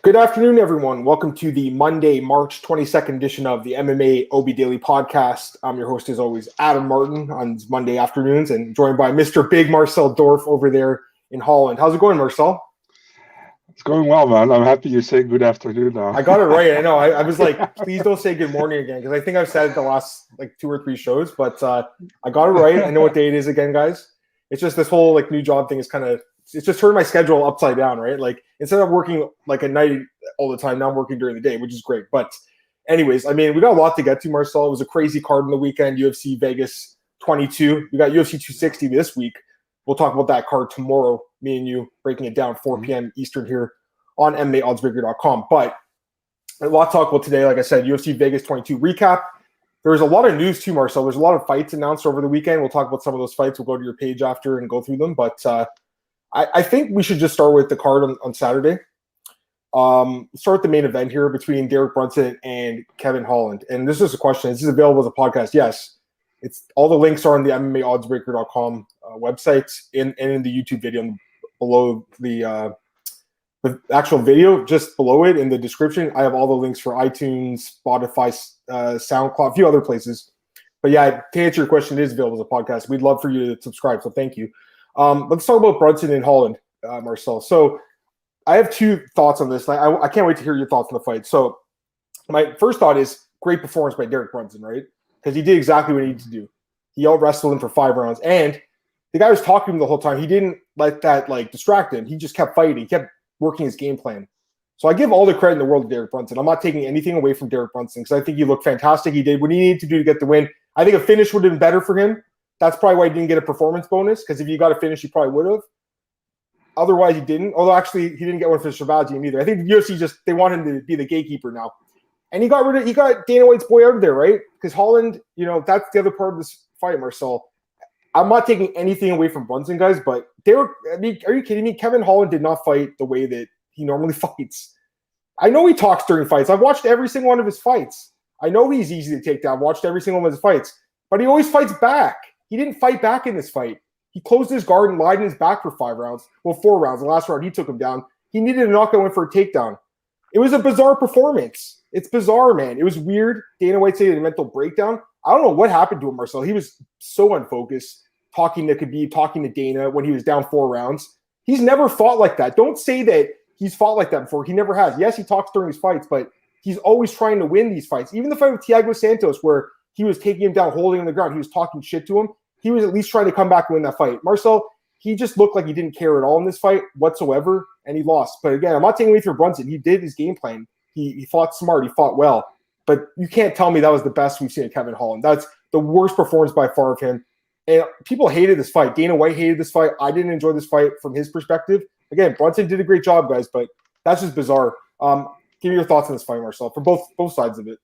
Good afternoon, everyone. Welcome to the Monday, March 22nd edition of the MMAOB Daily Podcast. I'm your host, as always, Adam Martin on Monday afternoons, and joined by Mr. Big Marcel Dorff over there in Holland. How's it going, Marcel? It's going well, man. I'm happy you say good afternoon now. I got it right. I know. I was like, please don't say good morning again, because I think I've said it the last like 2 or 3 shows, but I got it right. I know what day it is again, guys. It's just this whole like new job thing is kind of, it's just turned my schedule upside down, right? Like instead of working like at night all the time, now I'm working during the day, which is great. But anyways, I mean, we got a lot to get to, Marcel. It was a crazy card on the weekend, UFC Vegas 22. We got UFC 260 this week. We'll talk about that card tomorrow, me and you breaking it down 4 p.m. Eastern here on MMAOddsbreaker.com. But a lot to talk about today. Like I said, UFC Vegas 22 recap. There's a lot of news too, Marcel. There's a lot of fights announced over the weekend. We'll talk about some of those fights. We'll go to your page after and go through them. But I think we should just start with the card on Saturday. Start the main event here between Derek Brunson and Kevin Holland. And this is a question. This is available as a podcast. Yes. It's all the links are on the MMAOddsbreaker.com website and in the YouTube video below the actual video, just below it in the description. I have all the links for iTunes, Spotify, SoundCloud, a few other places. But yeah, to answer your question, it is available as a podcast. We'd love for you to subscribe. So thank you. Let's talk about Brunson and Holland, Marcel. So I have 2 thoughts on this. I can't wait to hear your thoughts on the fight. So my first thought is great performance by Derek Brunson, right? Because he did exactly what he needed to do. He out-wrestled him for 5 rounds. And the guy was talking to him the whole time. He didn't let that distract him. He just kept fighting. He kept working his game plan. So I give all the credit in the world to Derek Brunson. I'm not taking anything away from Derek Brunson because I think he looked fantastic. He did what he needed to do to get the win. I think a finish would have been better for him. That's probably why he didn't get a performance bonus, because if he got a finish, he probably would have. Otherwise, he didn't. Although, actually, he didn't get one for Shabazzian either. I think the UFC they want him to be the gatekeeper now. And he got Dana White's boy out of there, right? Because Holland, that's the other part of this fight, Marcel. I'm not taking anything away from Brunson, guys, but Derek, I mean, are you kidding me? Kevin Holland did not fight the way that he normally fights. I know he talks during fights. I've watched every single one of his fights. I know he's easy to take down. I've watched every single one of his fights. But he always fights back. He didn't fight back in this fight. He closed his guard and lied in his back for 5 rounds. Well, 4 rounds. The last round, he took him down. He needed a knockout win for a takedown. It was a bizarre performance. It's bizarre, man. It was weird. Dana White said a mental breakdown. I don't know what happened to him, Marcel. He was so unfocused, talking to Khabib, talking to Dana when he was down 4 rounds. He's never fought like that. Don't say that he's fought like that before. He never has. Yes, he talks during his fights, but he's always trying to win these fights. Even the fight with Thiago Santos, where he was taking him down, holding him on the ground, he was talking shit to him. He was at least trying to come back and win that fight. Marcel, he just looked like he didn't care at all in this fight whatsoever, and he lost. But again, I'm not taking away from Brunson. He did his game plan. He fought smart. He fought well. But you can't tell me that was the best we've seen of Kevin Holland. That's the worst performance by far of him. And people hated this fight. Dana White hated this fight. I didn't enjoy this fight from his perspective. Again, Brunson did a great job, guys, but that's just bizarre. Give me your thoughts on this fight, Marcel, for both sides of it.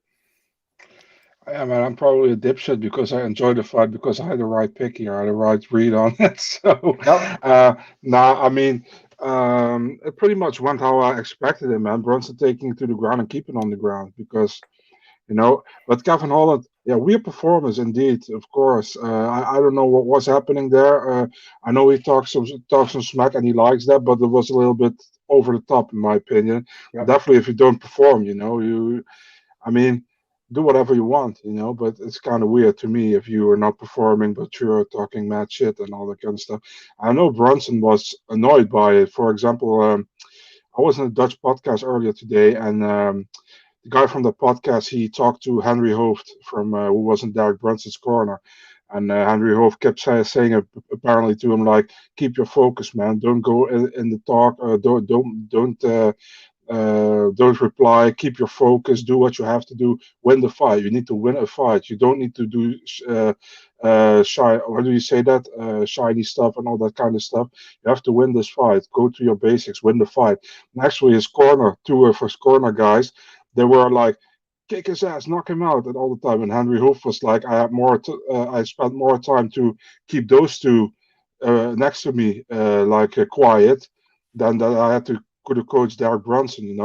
Yeah, man, I'm probably a dipshit because I enjoyed the fight because I had the right pick here, I had the right read on it. So, I mean, it pretty much went how I expected it, man. Brunson taking it to the ground and keeping on the ground because, but Kevin Holland, weird performance indeed, of course. I don't know what was happening there. I know he talks some smack and he likes that, but it was a little bit over the top, in my opinion. Yep. Definitely, if you don't perform, do whatever you want, but it's kind of weird to me if you are not performing, but you're talking mad shit and all that kind of stuff. I know Brunson was annoyed by it. For example, I was in a Dutch podcast earlier today, and the guy from the podcast, he talked to Henry Hooft from who was in Derek Brunson's corner. And Henry Hooft kept saying apparently to him, like, keep your focus, man. Don't go in the talk. Don't reply. Keep your focus. Do what you have to do. Win the fight. You need to win a fight. You don't need to do shy. How do you say that? Shiny stuff and all that kind of stuff. You have to win this fight. Go to your basics. Win the fight. And actually, his corner, 2 of his corner guys, they were like, kick his ass, knock him out, and all the time. And Henry Hooft was like, I spent more time to keep those 2 next to me, quiet, than that I had to could have coached Derek Brunson,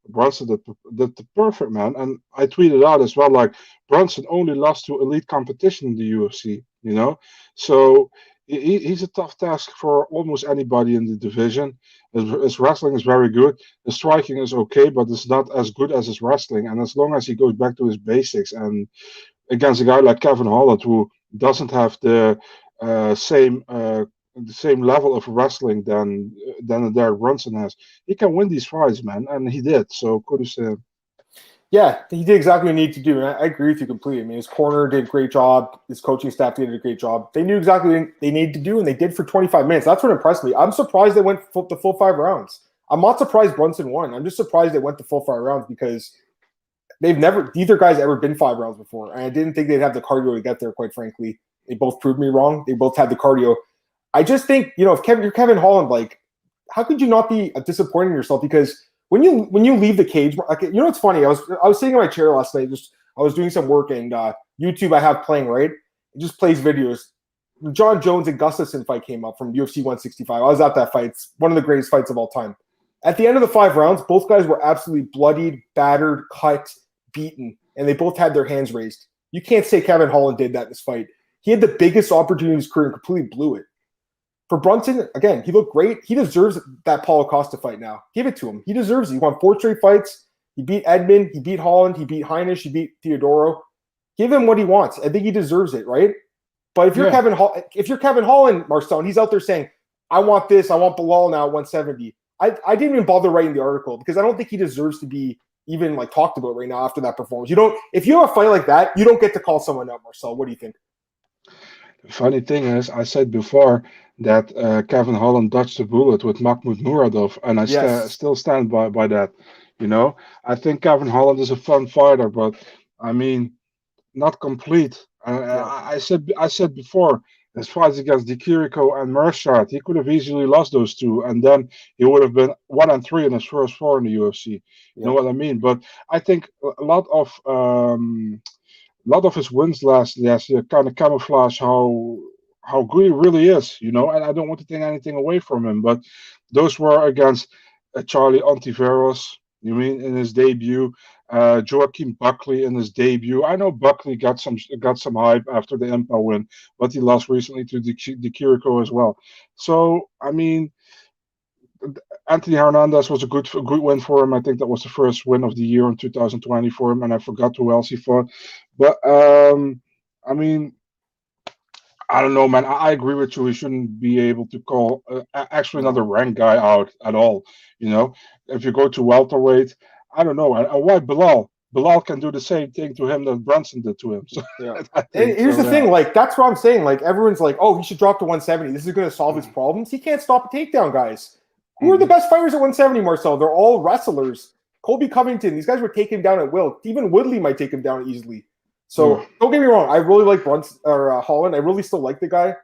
Brunson did the perfect, man. And I tweeted out as well, like, Brunson only lost to elite competition in the UFC, So he's a tough task for almost anybody in the division. His wrestling is very good. His striking is okay, but it's not as good as his wrestling. And as long as he goes back to his basics, and against a guy like Kevin Holland, who doesn't have the same level of wrestling than Derek Brunson has, he can win these fights, man, and he did. So kudos to him. Yeah, he did exactly what he needed to do, and I agree with you completely. I mean, his corner did a great job. His coaching staff did a great job. They knew exactly what they needed to do, and they did for 25 minutes. That's what impressed me. I'm surprised they went the full 5 rounds. I'm not surprised Brunson won. I'm just surprised they went the full 5 rounds because neither guy's ever been 5 rounds before, and I didn't think they'd have the cardio to get there, quite frankly. They both proved me wrong. They both had the cardio. I just think, if you're Kevin Holland, like, how could you not be disappointed in yourself? Because when you leave the cage, like, what's funny? I was sitting in my chair last night. I was doing some work, and YouTube I have playing, right? It just plays videos. The John Jones and Gustafsson fight came up from UFC 165. I was at that fight. It's one of the greatest fights of all time. At the end of the 5 rounds, both guys were absolutely bloodied, battered, cut, beaten, and they both had their hands raised. You can't say Kevin Holland did that in this fight. He had the biggest opportunity in his career and completely blew it. For Brunson, again, he looked great. He deserves that Paulo Costa fight now. Give it to him. He deserves it. He won 4 straight fights. He beat Edmund. He beat Holland. He beat Heinisch. He beat Theodoro. Give him what he wants. I think he deserves it, right? But if you're Kevin Holland, Marcel, and he's out there saying, I want this, I want Bilal now at 170, I didn't even bother writing the article because I don't think he deserves to be even like talked about right now after that performance. If you have a fight like that, you don't get to call someone out, Marcel. What do you think? The funny thing is, I said before that Kevin Holland dodged the bullet with Mahmoud Muradov, and I still stand by that. I think Kevin Holland is a fun fighter, but I mean, not complete. I said before, his fights against Di Chirico and Montserrat, he could have easily lost those 2, and then he would have been 1-3 in his first 4 in the UFC. You know what I mean? But I think a lot of his wins last year kind of camouflage how good he really is, and I don't want to take anything away from him, but those were against Charlie Ontiveros, in his debut, Joachim Buckley in his debut. I know Buckley got some hype after the Impa win, but he lost recently to Di Chirico as well. So, I mean, Anthony Hernandez was a good win for him. I think that was the first win of the year in 2020 for him, and I forgot who else he fought. But, I mean, I don't know, man. I agree with you. He shouldn't be able to call actually another ranked guy out at all. If you go to welterweight, I don't know. And why Bilal? Bilal can do the same thing to him that Brunson did to him. So, here's the thing. Like, that's what I'm saying. Like, everyone's like, oh, he should drop to 170. This is going to solve his problems. He can't stop a takedown, guys. Who are the best fighters at 170, Marcel? They're all wrestlers. Colby Covington, these guys were taken down at will. Even Woodley might take him down easily. So don't get me wrong. I really like Brunson or Holland. I really still like the guy,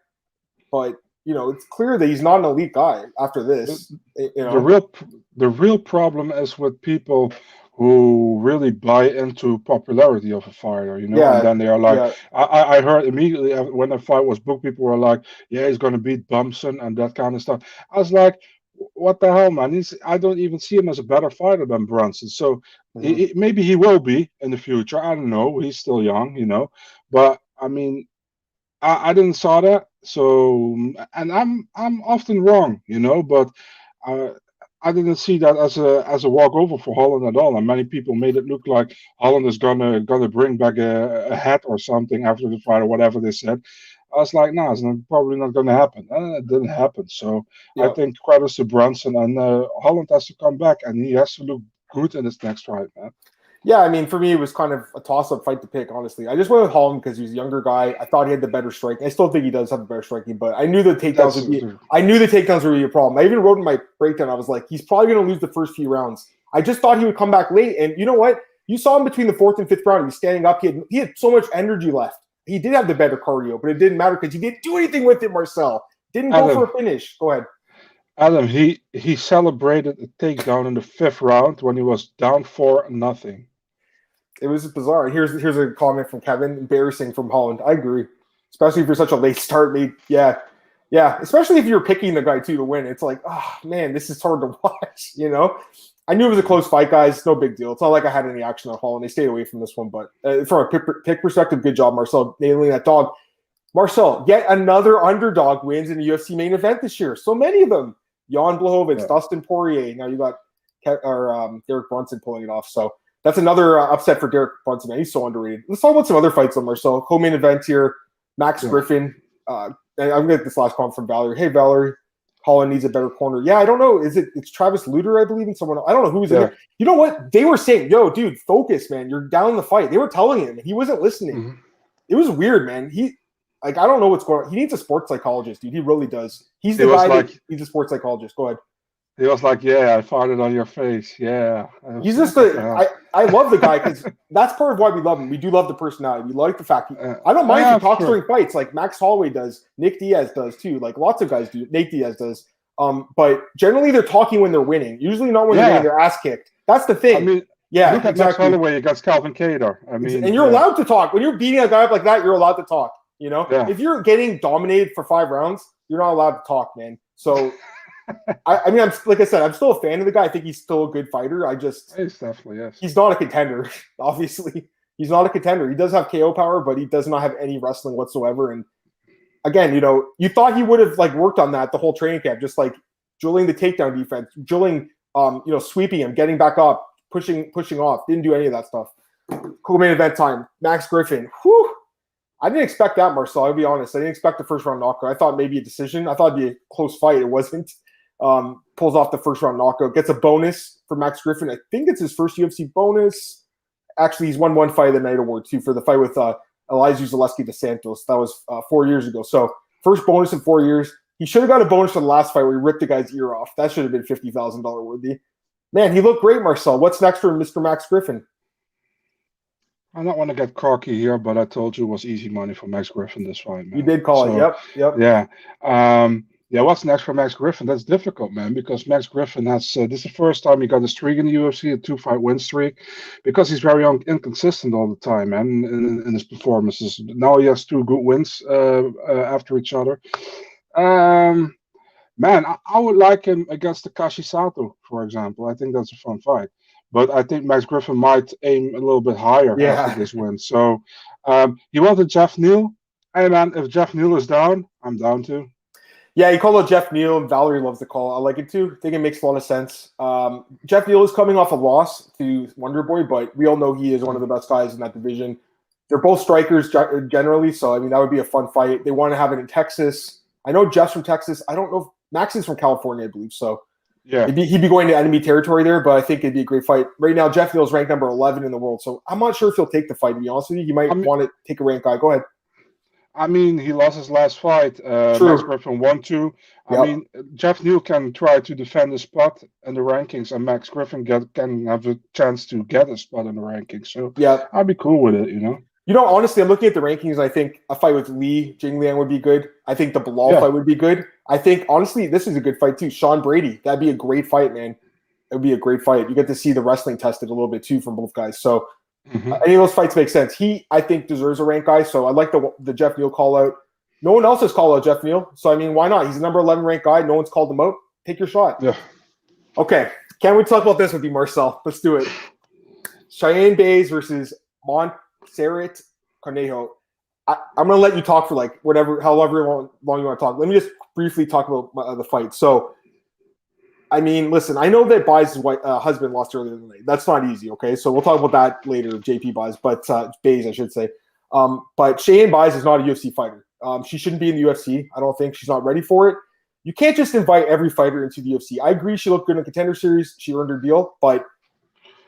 but it's clear that he's not an elite guy after this. The real problem is with people who really buy into popularity of a fighter, and then they are like, I heard immediately when the fight was booked, people were like, yeah, he's going to beat Brunson and that kind of stuff. I was like, what the hell, man? I don't even see him as a better fighter than Brunson. So maybe he will be in the future. I don't know. He's still young, But I mean, I didn't saw that. So, and I'm often wrong, But I didn't see that as a walkover for Holland at all. And many people made it look like Holland is gonna bring back a hat or something after the fight or whatever they said. I was like, no, it's probably not going to happen. And it didn't happen. So I think credits to Brunson, and Holland has to come back, and he has to look good in this next fight, man. Yeah, I mean, for me, it was kind of a toss-up fight to pick, honestly. I just went with Holland because he was a younger guy. I thought he had the better striking. I still think he does have the better striking, but I knew the takedowns would be a problem. I even wrote in my breakdown, I was like, he's probably going to lose the first few rounds. I just thought he would come back late, and you know what? You saw him between the 4th and 5th round. He was standing up. He had so much energy left. He did have the better cardio, but it didn't matter because he didn't do anything with it, Marcel. Didn't go for a finish. Go ahead. Adam, he celebrated a takedown in the 5th round when he was down 4-0. It was bizarre. Here's a comment from Kevin. Embarrassing from Holland. I agree. Especially if you're such a late start. Yeah. Especially if you're picking the guy to win. It's like, oh, man, this is hard to watch, I knew it was a close fight, guys. No big deal. It's not like I had any action on Holland. They stayed away from this one. But from a pick perspective, good job, Marcel, nailing that dog. Marcel, yet another underdog wins in the UFC main event this year. So many of them. Jan Blachowicz, Dustin Poirier. Now you got Derek Brunson pulling it off. So that's another upset for Derek Brunson. Man, he's so underrated. Let's talk about some other fights on Marcel. Co-main event here. Max Griffin. I'm going to get this last comment from Valerie. Hey, Valerie. Holland needs a better corner. Yeah, I don't know. It's Travis Luter, I believe, and someone else. I don't know who's in there. You know what? They were saying, yo, dude, focus, man. You're down in the fight. They were telling him, and he wasn't listening. Mm-hmm. It was weird, man. I don't know what's going on. He needs a sports psychologist, dude. He really does. He's the guy that he's a sports psychologist. Go ahead. He was like, yeah, I farted on your face. Yeah. He's just I love the guy because that's part of why we love him. We do love the personality. We like the fact I don't mind if he talks during fights like Max Holloway does. Nick Diaz does too. Like lots of guys do. Nate Diaz does. But generally they're talking when they're winning. Usually not when they're getting their ass kicked. That's the thing. I mean, look at Max Holloway against Calvin Kattar. I mean, and you're allowed to talk. When you're beating a guy up like that, you're allowed to talk. You know, if you're getting dominated for 5 rounds, you're not allowed to talk, man. So, I mean, like I said, I'm still a fan of the guy. I think he's still a good fighter. He's definitely, he's not a contender. Obviously, he's not a contender. He does have KO power, but he does not have any wrestling whatsoever. And again, you know, you thought he would have like worked on that the whole training camp, just like drilling the takedown defense, drilling, sweeping him, getting back up, pushing off. Didn't do any of that stuff. Cool main event time. Max Griffin. Whew. I didn't expect that, Marcel. I'll be honest. I didn't expect the first round knockout. I thought maybe a decision. I thought it'd be a close fight. It wasn't. Pulls off the first round knockout. Gets a bonus for Max Griffin. I think it's his first UFC bonus. Actually, he's won one fight of the night award too for the fight with Elizeu Zaleski dos Santos. That was 4 years ago. So first bonus in 4 years. He should have got a bonus for the last fight where he ripped the guy's ear off. That should have been $50,000 worthy. Man, he looked great, Marcel. What's next for Mr. Max Griffin? I don't want to get cocky here, but I told you it was easy money for Max Griffin this fight, man. You did call it. Yep. Yeah. What's next for Max Griffin? That's difficult, man, because Max Griffin has this is the first time he got a streak in the UFC, a 2-fight win streak, because he's very inconsistent all the time, man, in his performances. Now he has 2 good wins after each other. Man, I would like him against Takashi Sato, for example. I think that's a fun fight. But I think Max Griffin might aim a little bit higher after this win. So he wanted Jeff Neal. Hey, man, if Jeff Neal is down, I'm down too. Yeah, he called out Jeff Neal, and Valerie loves the call. I like it too. I think it makes a lot of sense. Jeff Neal is coming off a loss to Wonder Boy, but we all know he is one of the best guys in that division. They're both strikers generally, so I mean that would be a fun fight. They want to have it in Texas. I know Jeff's from Texas. I don't know if Max is from California, I believe. So yeah, he'd be going to enemy territory there, but I think it'd be a great fight. Right now, Jeff Neal's ranked number 11 in the world, so I'm not sure if he'll take the fight, to be honest with you. He might want to take a rank guy. Go ahead. I mean, he lost his last fight. Max Griffin won 2. I mean, Jeff Neal can try to defend his spot in the rankings, and Max Griffin can have a chance to get a spot in the rankings. So yeah, I'd be cool with it, you know. You know, honestly, I'm looking at the rankings. I think a fight with Li Jingliang would be good. I think the Bilal fight would be good. I think, honestly, this is a good fight, too. Sean Brady, that'd be a great fight, man. It would be a great fight. You get to see the wrestling tested a little bit, too, from both guys. So any of those fights make sense. He, I think, deserves a rank guy. So I like the Jeff Neal call-out. No one else has called out Jeff Neal. So, I mean, why not? He's a number 11 ranked guy. No one's called him out. Take your shot. Yeah. Okay. Can't we talk about this with you, Marcel? Let's do it. Cheyanne Buys versus Montserrat Cornejo. I'm going to let you talk for like however long you want to talk. Let me just briefly talk about the fight. So, I mean, listen, I know that Buys' husband lost earlier in the night. That's not easy, okay? So we'll talk about that later, JP Buys, Buys, I should say. But Cheyanne Buys is not a UFC fighter. She shouldn't be in the UFC. I don't think she's not ready for it. You can't just invite every fighter into the UFC. I agree she looked good in the Contender Series. She earned her deal. But,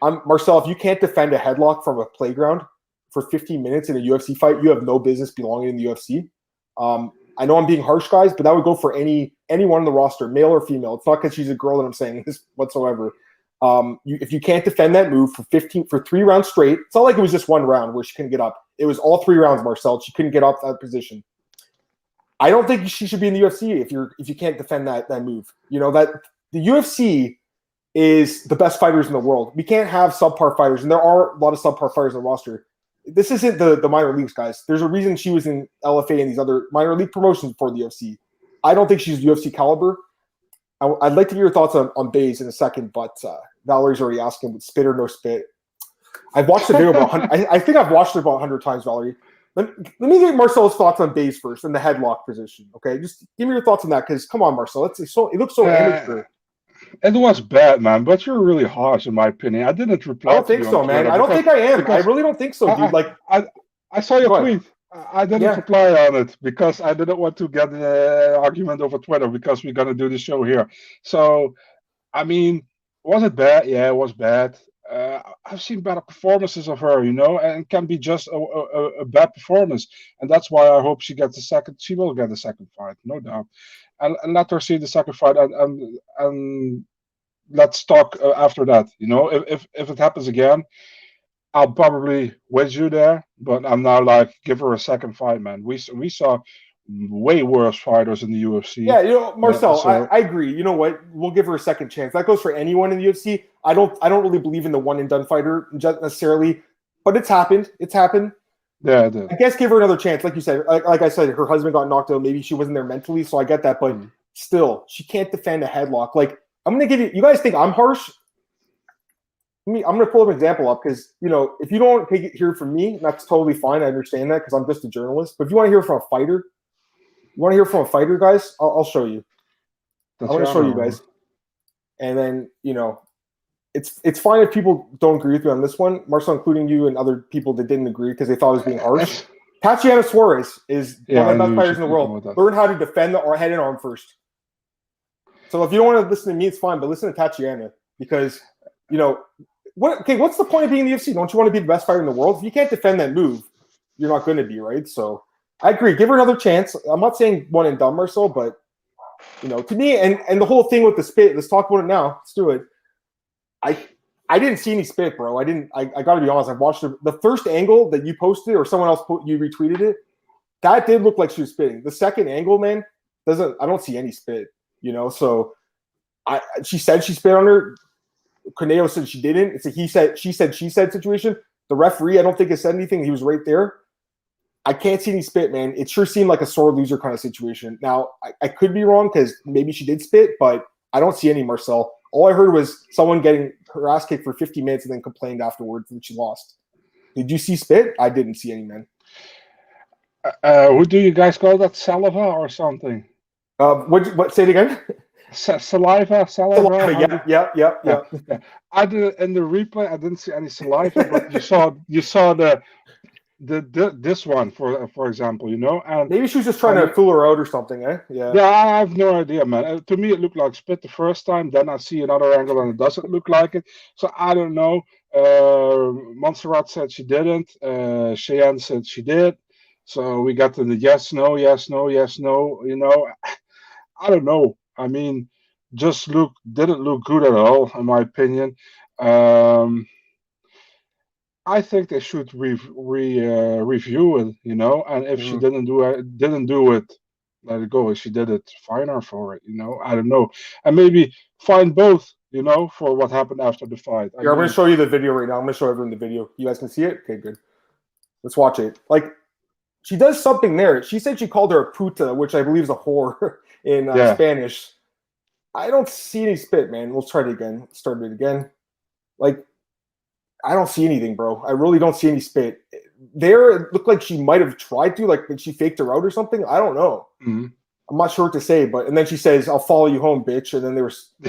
Marcel, if you can't defend a headlock from a playground for 15 minutes in a UFC fight, you have no business belonging in the UFC. I know I'm being harsh, guys, but that would go for anyone on the roster, male or female. It's not because she's a girl that I'm saying this whatsoever. If you can't defend that move for 3 rounds straight, it's not like it was just 1 round where she couldn't get up. It was all 3 rounds, Marcel. She couldn't get up that position. I don't think she should be in the UFC if you can't defend that move. You know that the UFC is the best fighters in the world. We can't have subpar fighters, and there are a lot of subpar fighters on the roster. This isn't the minor leagues, guys. There's a reason she was in LFA and these other minor league promotions before the UFC. I don't think she's UFC caliber. I'd like to hear your thoughts on Buys in a second, but Valerie's already asking, spit or no spit. I've watched the video I think I've watched it about 100 times, Valerie. let me get Marcel's thoughts on Baze first and the headlock position. Okay, just give me your thoughts on that because come on, Marcel, it looks so amateur. It was bad, man, but you're really harsh in my opinion. I didn't reply. I don't think so, man. I don't think I am. I really don't think so, dude. I saw your tweet. I didn't reply on it because I didn't want to get an argument over Twitter because we're gonna do the show here. So, I mean, was it bad? Yeah, it was bad. I've seen better performances of her, and it can be just a bad performance, and that's why I hope she gets the second. She will get the second fight, no doubt, and let her see the second fight, and let's talk after that. If it happens again, I'll probably with you there, but I'm now like, give her a second fight, man. We saw way worse fighters in the UFC. Yeah, Marcel, I agree. You know what? We'll give her a second chance. That goes for anyone in the UFC. I don't really believe in the one and done fighter necessarily, but it's happened. It's happened. Yeah, it did. I guess give her another chance. Like you said, like I said, her husband got knocked out. Maybe she wasn't there mentally, so I get that. But still, she can't defend a headlock. Like, I'm gonna give you. You guys think I'm harsh? I'm gonna pull an example up because if you don't hear from me, that's totally fine. I understand that because I'm just a journalist. But if you want to hear from a fighter. You want to hear from a fighter, guys? I'll show you. I want to show you guys. And then, it's fine if people don't agree with me on this one. Marcel, including you and other people that didn't agree because they thought it was being harsh. Tatiana Suarez is one of the best fighters in the world. Learn how to defend the head and arm first. So if you don't want to listen to me, it's fine, but listen to Tatiana because, what's the point of being in the UFC? Don't you want to be the best fighter in the world? If you can't defend that move, you're not going to be, right? So I agree. Give her another chance. I'm not saying one and done, Marcel, but to me, and the whole thing with the spit. Let's talk about it now. Let's do it. I didn't see any spit, bro. I got to be honest. I watched the first angle that you posted, or someone else you retweeted it. That did look like she was spitting. The second angle, man, I don't see any spit. So she said she spit on her. Corneo said she didn't. It's a he said, she said situation. The referee, I don't think has said anything. He was right there. I can't see any spit, man. It sure seemed like a sore loser kind of situation. Now, I could be wrong because maybe she did spit, but I don't see any, Marcel. All I heard was someone getting her ass kicked for 50 minutes and then complained afterwards that she lost. Did you see spit? I didn't see any, man. What do you guys call that? Saliva or something? What? Say it again. Saliva. Yeah. I did in the replay. I didn't see any saliva, but you saw this one for example, and maybe she was just trying to fool her out or something, eh? Yeah, I have no idea, man. To me, it looked like spit the first time. Then I see another angle, and it doesn't look like it. So I don't know. Montserrat said she didn't. Cheyanne said she did. So we got to the yes, no. I don't know. I mean, didn't look good at all, in my opinion. I think they should review it, and if she didn't do it, let it go. If she did it, fine her for it, I don't know. And maybe fine both, for what happened after the fight. I'm going to show you the video right now. I'm going to show everyone the video. You guys can see it? Okay, good. Let's watch it. Like, she does something there. She said she called her a puta, which I believe is a whore in Spanish. I don't see any spit, man. We'll try it again. Start it again. Like, I don't see anything, bro. I really don't see any spit. There, it looked like she might have tried to, like she faked her out or something. I don't know. Mm-hmm. I'm not sure what to say, and then she says, "I'll follow you home, bitch." And then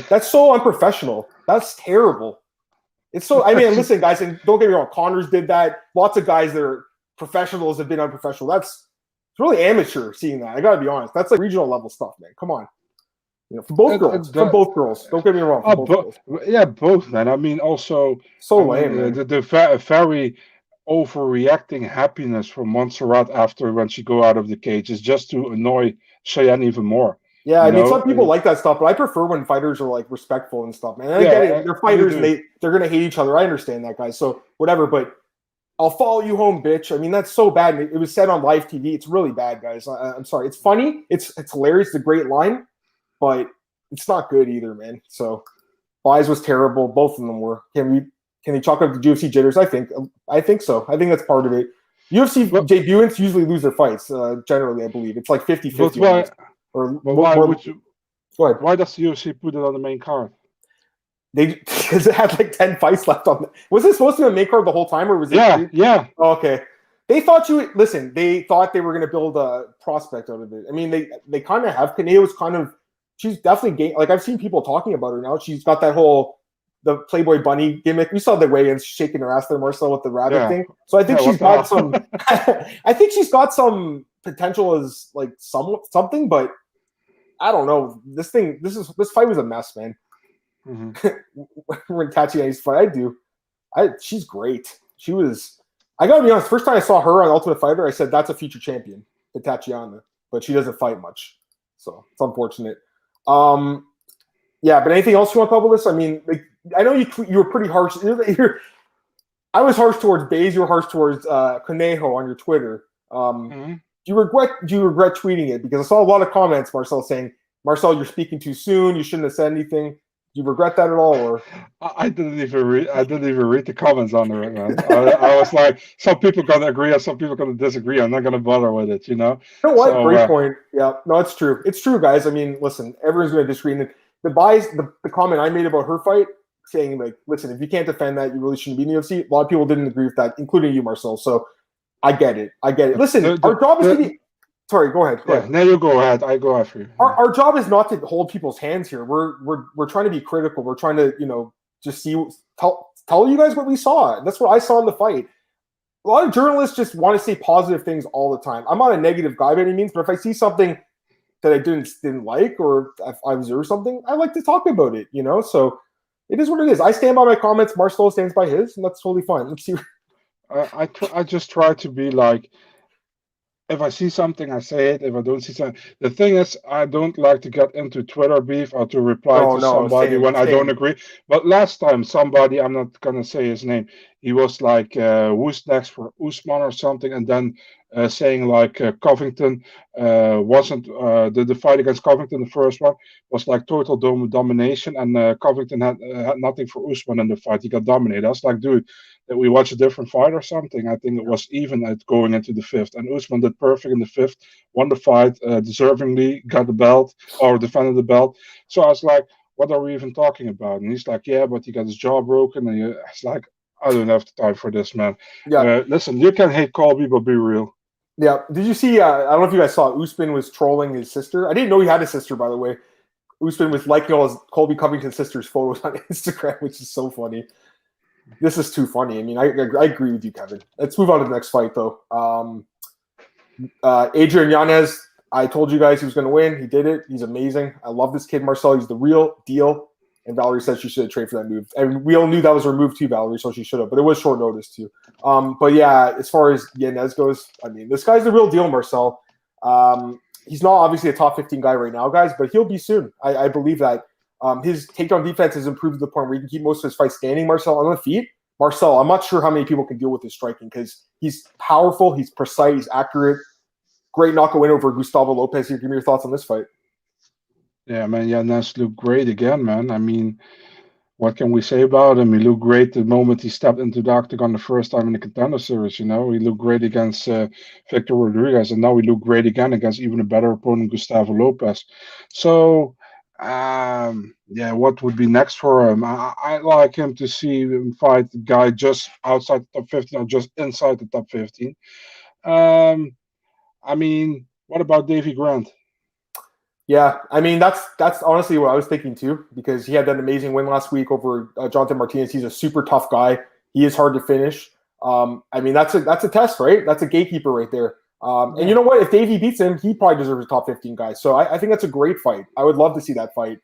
that's so unprofessional. That's terrible. It's so. I mean, listen, guys, and don't get me wrong. Connors did that. Lots of guys that are professionals have been unprofessional. It's really amateur seeing that. I gotta be honest. That's like regional level stuff, man. Come on. For both girls. From both girls. Don't get me wrong. Both, man. I mean, also lame. The very overreacting happiness from Montserrat after when she go out of the cage is just to annoy Cheyanne even more. Yeah, I mean, some people like that stuff, but I prefer when fighters are like respectful and stuff, man. And I get it. They're fighters and they're gonna hate each other. I understand that, guys. So whatever, but I'll follow you home, bitch. I mean, that's so bad. It was said on live TV. It's really bad, guys. I'm sorry. It's funny. It's hilarious. It's a great line. But it's not good either, man. So Buys was terrible. Both of them were. Can they chalk up the UFC jitters? I think so. I think that's part of it. UFC debutants usually lose their fights, generally, I believe. It's like 50-50. Why does the UFC put it on the main card? Because it had like 10 fights left on. Was it supposed to be a main card the whole time, or was it? Yeah. Oh, okay. They thought they thought they were going to build a prospect out of it. I mean, they kind of have. Kane was kind of, she's definitely like I've seen people talking about her now. She's got that whole the Playboy Bunny gimmick. We saw the weigh-ins shaking her ass there, Marcel, with the rabbit thing. So I think she's got some. I think she's got some potential as like something, but I don't know. This fight was a mess, man. Mm-hmm. When Tatiana's fight, she's great. She was. I gotta be honest. First time I saw her on Ultimate Fighter, I said that's a future champion, the Tatiana, but she doesn't fight much, so it's unfortunate. Yeah, but anything else you want to talk about this? I mean, like, I know you were pretty harsh. I was harsh towards Baze. You were harsh towards Conejo on your Twitter. Do you regret tweeting it? Because I saw a lot of comments, Marcel, saying, "Marcel, you're speaking too soon. You shouldn't have said anything." Do you regret that at all, or? I didn't even read the comments on it, man. I was like, some people gonna agree and some people gonna disagree. I'm not gonna bother with it, you know. You know what? So, great point. Yeah, no, it's true. It's true, guys. I mean, listen, everyone's gonna disagree. And the comment I made about her fight, saying like, listen, if you can't defend that, you really shouldn't be in the UFC. A lot of people didn't agree with that, including you, Marcel. So I get it. Listen, our job is to be. Sorry, go ahead. Go ahead. No, you go ahead. I go after you. Our job is not to hold people's hands here. We're trying to be critical. We're trying to, just tell you guys what we saw. That's what I saw in the fight. A lot of journalists just want to say positive things all the time. I'm not a negative guy by any means, but if I see something that I didn't like, or if I observe something, I like to talk about it, So it is what it is. I stand by my comments. Marcel stands by his, and that's totally fine. Let's see. I just try to be like, if I see something, I say it. If I don't see something, the thing is, I don't like to get into Twitter beef or to reply to somebody when I don't agree. But last time, somebody, I'm not gonna say his name, he was like, "Who's next for Usman" or something, and then saying like Covington wasn't the fight against Covington, the first one was like total domination, and Covington had nothing for Usman in the fight. He got dominated. I was like, dude, that we watch a different fight or something. I think it was even at going into the fifth, and Usman did perfect in the fifth, won the fight deservingly, got the belt or defended the belt. So I was like, what are we even talking about? And he's like, yeah, but he got his jaw broken, and it's like, I don't have the time for this, man. Yeah. Listen, you can hate Colby, but be real. Yeah. Did you see? I don't know if you guys saw. Usman was trolling his sister. I didn't know he had a sister, by the way. Usman was liking all his Colby Covington's sister's photos on Instagram, which is so funny. This is too funny. I mean, I agree with you, Kevin. Let's move on to the next fight, though. Adrian Yanez, I told you guys he was going to win. He did it. He's amazing. I love this kid, Marcel. He's the real deal. And Valerie said she should have traded for that move. And we all knew that was her move too, Valerie, so she should have. But it was short notice, too. But, yeah, as far as Yanez goes, I mean, this guy's the real deal, Marcel. He's not obviously a top 15 guy right now, guys, but he'll be soon. I believe that. His takedown defense has improved to the point where he can keep most of his fights standing, Marcel, on the feet. Marcel, I'm not sure how many people can deal with his striking because he's powerful, he's precise, he's accurate. Great knockout win over Gustavo Lopez. Here, give me your thoughts on this fight. Yeah, man, Yanez looked great again, man. I mean, what can we say about him? He looked great the moment he stepped into the octagon the first time in the Contender Series, He looked great against Victor Rodriguez, and now he looked great again against even a better opponent, Gustavo Lopez. So, what would be next for him? I like him to see him fight the guy just outside the top 15 or just inside the top 15. I mean, what about Davy Grant? Yeah, I mean, that's honestly what I was thinking too, because he had that amazing win last week over Jonathan Martinez. He's a super tough guy. He is hard to finish. I mean, that's a test, right? That's a gatekeeper right there. And you know what? If Davey beats him, he probably deserves a top 15 guy. So I think that's a great fight. I would love to see that fight.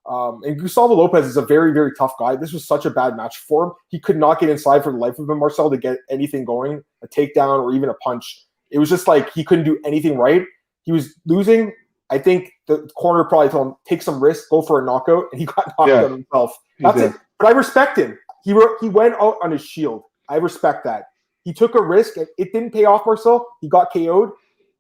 And Gustavo Lopez is a very, very tough guy. This was such a bad match for him. He could not get inside for the life of him, Marcel, to get anything going, a takedown or even a punch. It was just like he couldn't do anything right. He was losing. I think the corner probably told him, take some risks, go for a knockout, and he got knocked out himself. That's it. But I respect him. He went out on his shield. I respect that. He took a risk. It didn't pay off, Marcel. He got KO'd.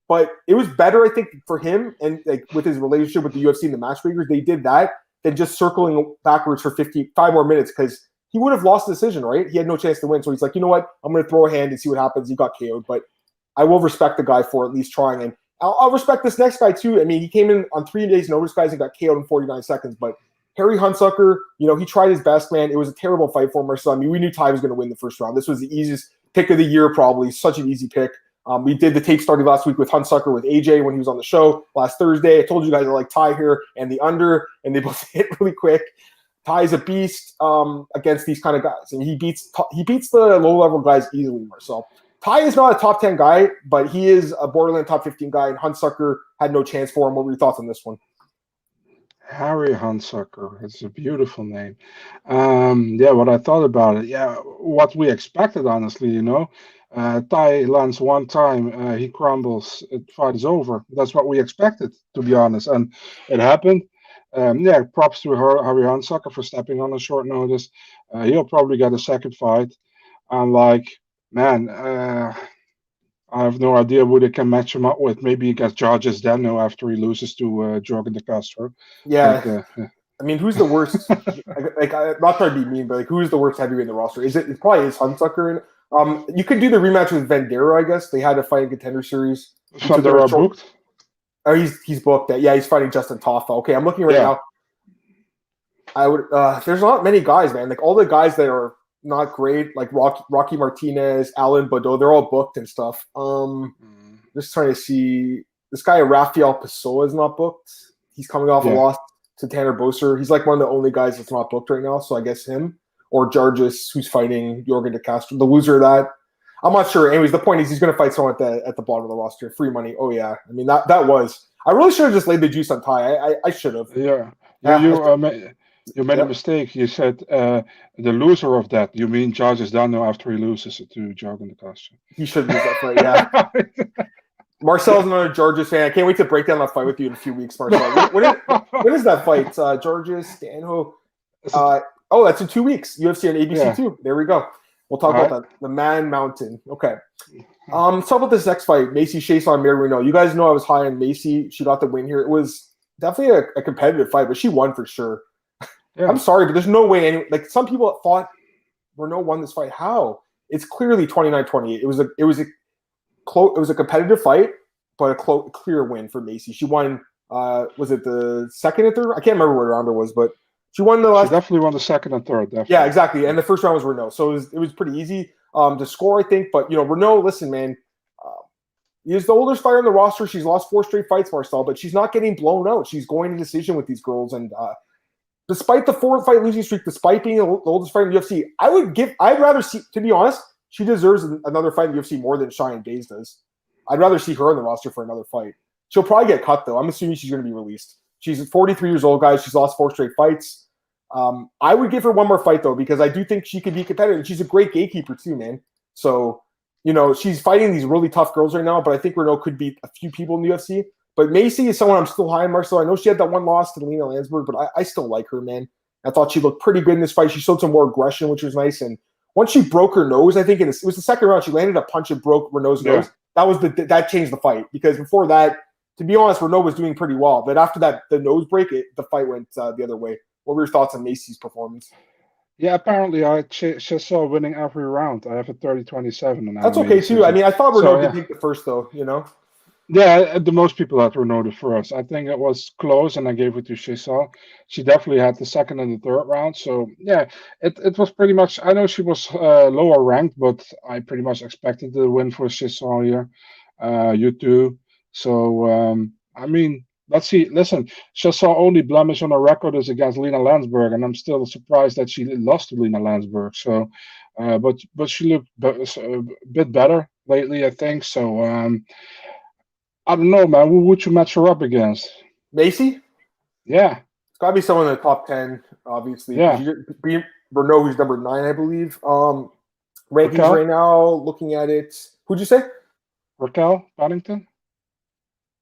But it was better, I think, for him and like with his relationship with the UFC and the matchmakers, they did that than just circling backwards for 55 more minutes because he would have lost the decision, right? He had no chance to win. So he's like, you know what? I'm going to throw a hand and see what happens. He got KO'd. But I will respect the guy for at least trying. And I'll respect this next guy, too. I mean, he came in on 3 days' notice, guys, and got KO'd in 49 seconds. But Harry Hunsucker, he tried his best, man. It was a terrible fight for him, Marcel. I mean, we knew Ty was going to win the first round. This was the easiest pick of the year, probably. Such an easy pick. We did the tape starting last week with Huntsucker with AJ when he was on the show last Thursday. I told you guys I like Ty here and the under, and they both hit really quick. Ty's a beast against these kind of guys, and he beats the low-level guys easily, Marcel. Ty is not a top 10 guy, but he is a borderline top 15 guy, and Huntsucker had no chance for him. What were your thoughts on this one? Harry Huntsucker. It's a beautiful name. What I thought about it. Yeah, what we expected, honestly, Ty lands one time, he crumbles, fight is over. That's what we expected, to be honest, and it happened. Props to Harry Huntsucker for stepping on a short notice. He'll probably get a second fight. And I have no idea who they can match him up with. Maybe he gets Georges Dano after he loses to Jorgen De Castro. Yeah. I mean, who's the worst? Not trying to be mean, but who is the worst heavyweight in the roster? It probably is Huntsucker. You could do the rematch with Vendera, I guess. They had a fight in Contender Series. Vendera booked? Oh, he's booked. Yeah, he's fighting Justin Toffa. Okay, I'm looking now. I would. There's not many guys, man. All the guys that are not great, like Rocky Martinez, Alan Baudot, they're all booked and stuff. Just trying to see this guy Rafael Pessoa is not booked. He's coming off a loss to Tanner Boser. He's like one of the only guys that's not booked right now, so I guess him or Georges, who's fighting Jorgen De Castro, the loser of that. I'm not sure. Anyways, the point is he's going to fight someone at the bottom of the roster. Free money. Oh yeah. I mean that was. I really should have just laid the juice on Ty. I should have. Yeah. You made a mistake. You said the loser of that. You mean Georges Dano after he loses to Jorgen De Castro. He should lose that fight. Yeah. Marcel's another Georges fan. I can't wait to break down that fight with you in a few weeks, Marcel. When is that fight? Georges Dano. That's in 2 weeks. UFC on ABC 2. There we go. We'll talk about that. The Man Mountain. Okay. Let's talk about this next fight. Macy Chiasson, Mary Renault. You guys know I was high on Macy. She got the win here. It was definitely a competitive fight, but she won for sure. Yeah. I'm sorry, but there's no way. Some people thought Renault won this fight. How? It's clearly 29-28. It was a competitive fight, but a clear win for Macy. She won. Was it the second and third? I can't remember what round it was, but she won the last. She definitely won the second and third. Definitely. Yeah, exactly. And the first round was Renault, so it was pretty easy to score, I think. But Renault, listen, man, is the oldest fighter on the roster. She's lost 4 straight fights, Marcel, but she's not getting blown out. She's going to decision with these girls, and despite the 4-fight losing streak, despite being the oldest fighter in the UFC, I'd rather see. To be honest, she deserves another fight in the UFC more than Cheyanne Buys does. I'd rather see her on the roster for another fight. She'll probably get cut though. I'm assuming she's going to be released. She's 43 years old, guys. She's lost 4 straight fights. I would give her one more fight though, because I do think she could be competitive. She's a great gatekeeper too, man. So, she's fighting these really tough girls right now, but I think Renault could beat a few people in the UFC. But Macy is someone I'm still high on, Marcel. I know she had that one loss to Lena Landsberg, but I still like her, man. I thought she looked pretty good in this fight. She showed some more aggression, which was nice. And once she broke her nose, I think it was the second round, she landed a punch and broke Renault's nose. That changed the fight, because before that, to be honest, Renault was doing pretty well. But after that, the nose break, the fight went the other way. What were your thoughts on Macy's performance? Yeah, apparently I just saw winning every round. I have a 30-27. That's okay too. I mean, I thought Renault did take the first though, Yeah, the most people had Renault the first. I think it was close, and I gave it to Chiasson. She definitely had the second and the third round. So yeah, it was pretty much. I know she was lower ranked, but I pretty much expected the win for Chiasson here. You too. So I mean, let's see. Listen, Chiasson only blemish on her record is against Lena Landsberg, and I'm still surprised that she lost to Lena Landsberg. So, but she looked a bit better lately, I think. So. I don't know, man. Who would you match her up against? Macy? Yeah. It's got to be someone in the top 10, obviously. Yeah. Renault, who's number 9, I believe. Rankings Raquel? right now, looking at it. Who'd you say? Raquel Paddington?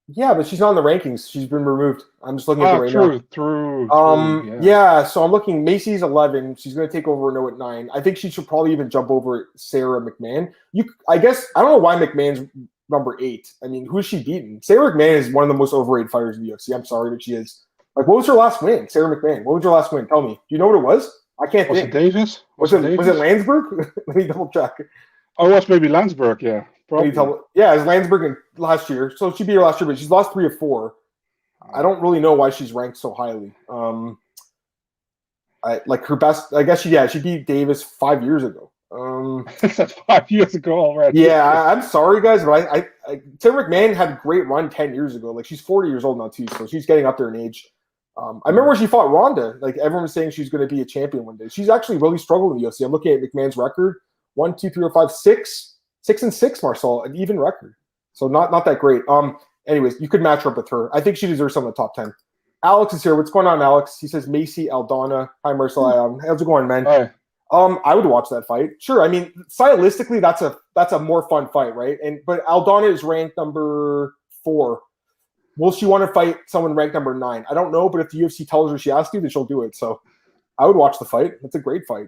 Yeah, but she's not in the rankings. She's been removed. I'm just looking at it right now. True. Yeah, so I'm looking. Macy's 11. She's going to take over Renault at 9. I think she should probably even jump over Sarah McMahon. I guess, I don't know why McMahon's number 8. I mean, who's she beaten? Sarah McMahon is one of the most overrated fighters in the UFC. I'm sorry, but she is. What was her last win? Sarah McMahon. What was her last win? Tell me. Do you know what it was? I can't think. Was it Davis? Was it Landsberg? Let me double check. Oh, it was maybe Landsberg, yeah. Probably. It was Landsberg last year. So she beat her last year, but she's lost 3 of 4. I don't really know why she's ranked so highly. I like her best. I guess she beat Davis 5 years ago. That's 5 years ago already. Yeah, I'm sorry, guys, but Tim McMahon had a great run 10 years ago. Like, she's 40 years old now, too, so she's getting up there in age. I remember when she fought Ronda. Like, everyone was saying she's going to be a champion one day. She's actually really struggled in the UFC. I'm looking at McMahon's record. 1, 2, 3, 4, 5, 6. 6-6, Marcel, an even record. So not that great. Anyways, you could match her up with her. I think she deserves some of the top 10. Alex is here. What's going on, Alex? He says Macy Aldana. Hi, Marcel. How's it going, man? Hi. I would watch that fight. Sure. I mean, stylistically, that's a more fun fight, right? But Aldana is ranked number 4. Will she want to fight someone ranked number 9? I don't know, but if the UFC tells her she has to, then she'll do it. So I would watch the fight. It's a great fight.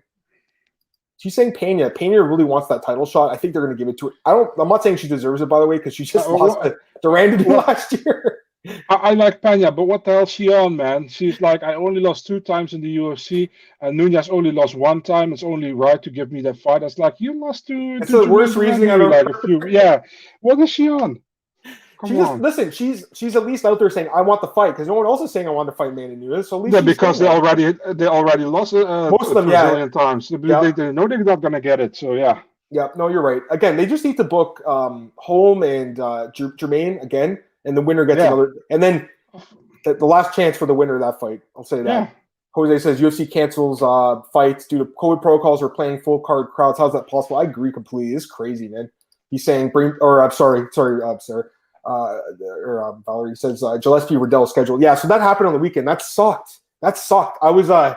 She's saying Pena. Pena really wants that title shot. I think they're going to give it to her. I'm not saying she deserves it, by the way, because she just lost to Durandity last year. I like Pena, but what the hell is she on, man? She's like, I only lost 2 times in the UFC, and Nunez only lost 1 time. It's only right to give me that fight. It's like, you lost to. It's the worst reasoning I've ever heard. Yeah. What is she on? Listen, she's at least out there saying I want the fight, because no one else is saying I want to fight Manny Nunes. So at least because they already lost most of them, times. They know they're not gonna get it. So yeah. Yeah, no, you're right. Again, they just need to book Holm and Jermaine again, and the winner gets another. And then the last chance for the winner of that fight. I'll say that. Yeah. Jose says UFC cancels fights due to COVID protocols or playing full card crowds. How's that possible? I agree completely. It's crazy, man. He's saying I'm sorry, sir. Valerie says Gillespie Riddell schedule. Yeah, so that happened on the weekend. That sucked. I was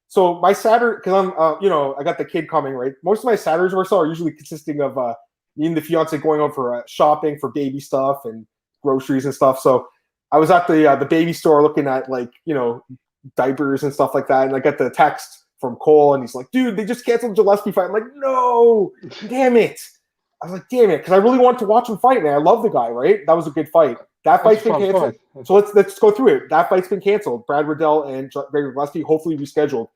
so my Saturday, because I'm I got the kid coming, right? Most of my Saturdays or so are usually consisting of me and the fiance going on for shopping for baby stuff and groceries and stuff. So I was at the baby store looking at diapers and stuff like that, and I got the text from Cole, and he's like, "Dude, they just canceled Gillespie fight." I'm like, "No, damn it." I was like, damn it, because I really wanted to watch him fight, man. I love the guy, right? That was a good fight. That fight's been canceled. So let's go through it. That fight's been canceled. Brad Riddell and Gregor Gillespie hopefully rescheduled.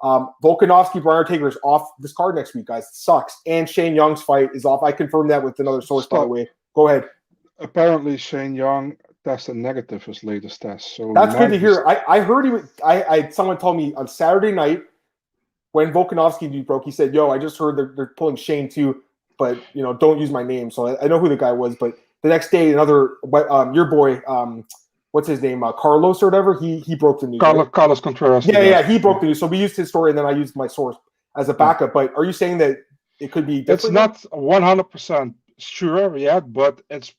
Volkanovski, Brian Ortega is off this card next week, guys. It sucks. And Shane Young's fight is off. I confirmed that with another source, by the way. Go ahead. Apparently, Shane Young tested negative his latest test. So that's good to hear. I heard someone told me on Saturday night when Volkanovski news broke, he said, "Yo, I just heard they're pulling Shane too. But don't use my name." So I know who the guy was. But the next day, another your boy, what's his name, Carlos or whatever, he broke the news. Carlos Contreras. Yeah, he broke the news. So we used his story, and then I used my source as a backup. But are you saying that it could be different? It's not 100% sure yet, but it's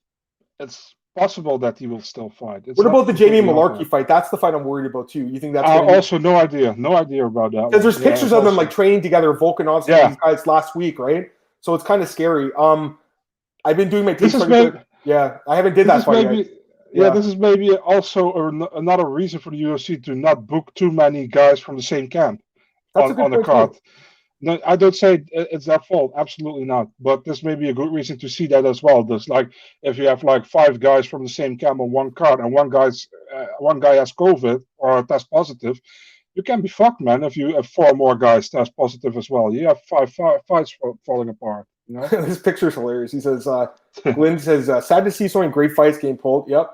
possible that he will still fight. What about the Jamie Malarkey fight? That's the fight I'm worried about too. You think that's also no idea about that? Because there's pictures of them training together, Volkanovski and these guys last week, right? So it's kind of scary. I've been doing my tape study. I haven't did that fight yet. This is maybe also another reason for the UFC to not book too many guys from the same camp on the card. No, I don't say it's their fault. Absolutely not. But this may be a good reason to see that as well. There's if you have 5 guys from the same camp on one card, and one guy has COVID or test positive, you can be fucked, man. If you have 4 more guys test positive as well, you have 5 fights falling apart. This picture's hilarious. He says, Glenn says, sad to see so many great fights getting pulled. Yep.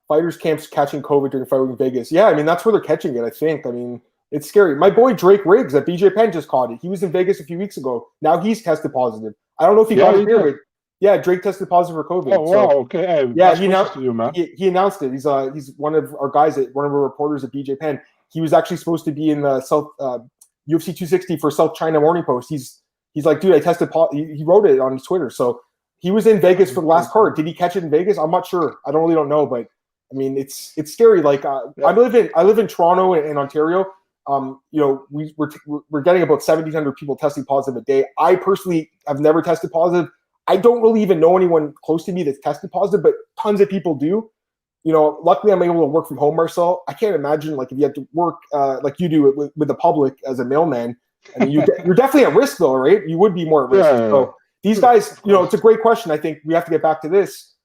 Fighters camps catching COVID during fight week in Vegas. Yeah, I mean, that's where they're catching it, I think. I mean, it's scary. My boy Drake Riggs at BJ Penn just caught it. He was in Vegas a few weeks ago. Now he's tested positive. I don't know if he got it here, but yeah, Drake tested positive for COVID. Oh, wow. Okay. Hey, yeah, he announced it. He's one of our guys, one of our reporters at BJ Penn. He was actually supposed to be in the South UFC 260 for South China Morning Post. He's like, dude, I tested positive. He wrote it on his Twitter. So he was in Vegas for the last card. Did he catch it in Vegas? I'm not sure. I don't know. But I mean, it's scary. I live in Toronto and Ontario. We're getting about 1,700 people testing positive a day. I personally have never tested positive. I don't really even know anyone close to me that's tested positive, but tons of people do. Luckily I'm able to work from home, Marcel. I can't imagine if you had to work like you do with the public as a mailman. I mean, you're definitely at risk though, right? You would be more at risk. Yeah. So these guys, it's a great question. I think we have to get back to this.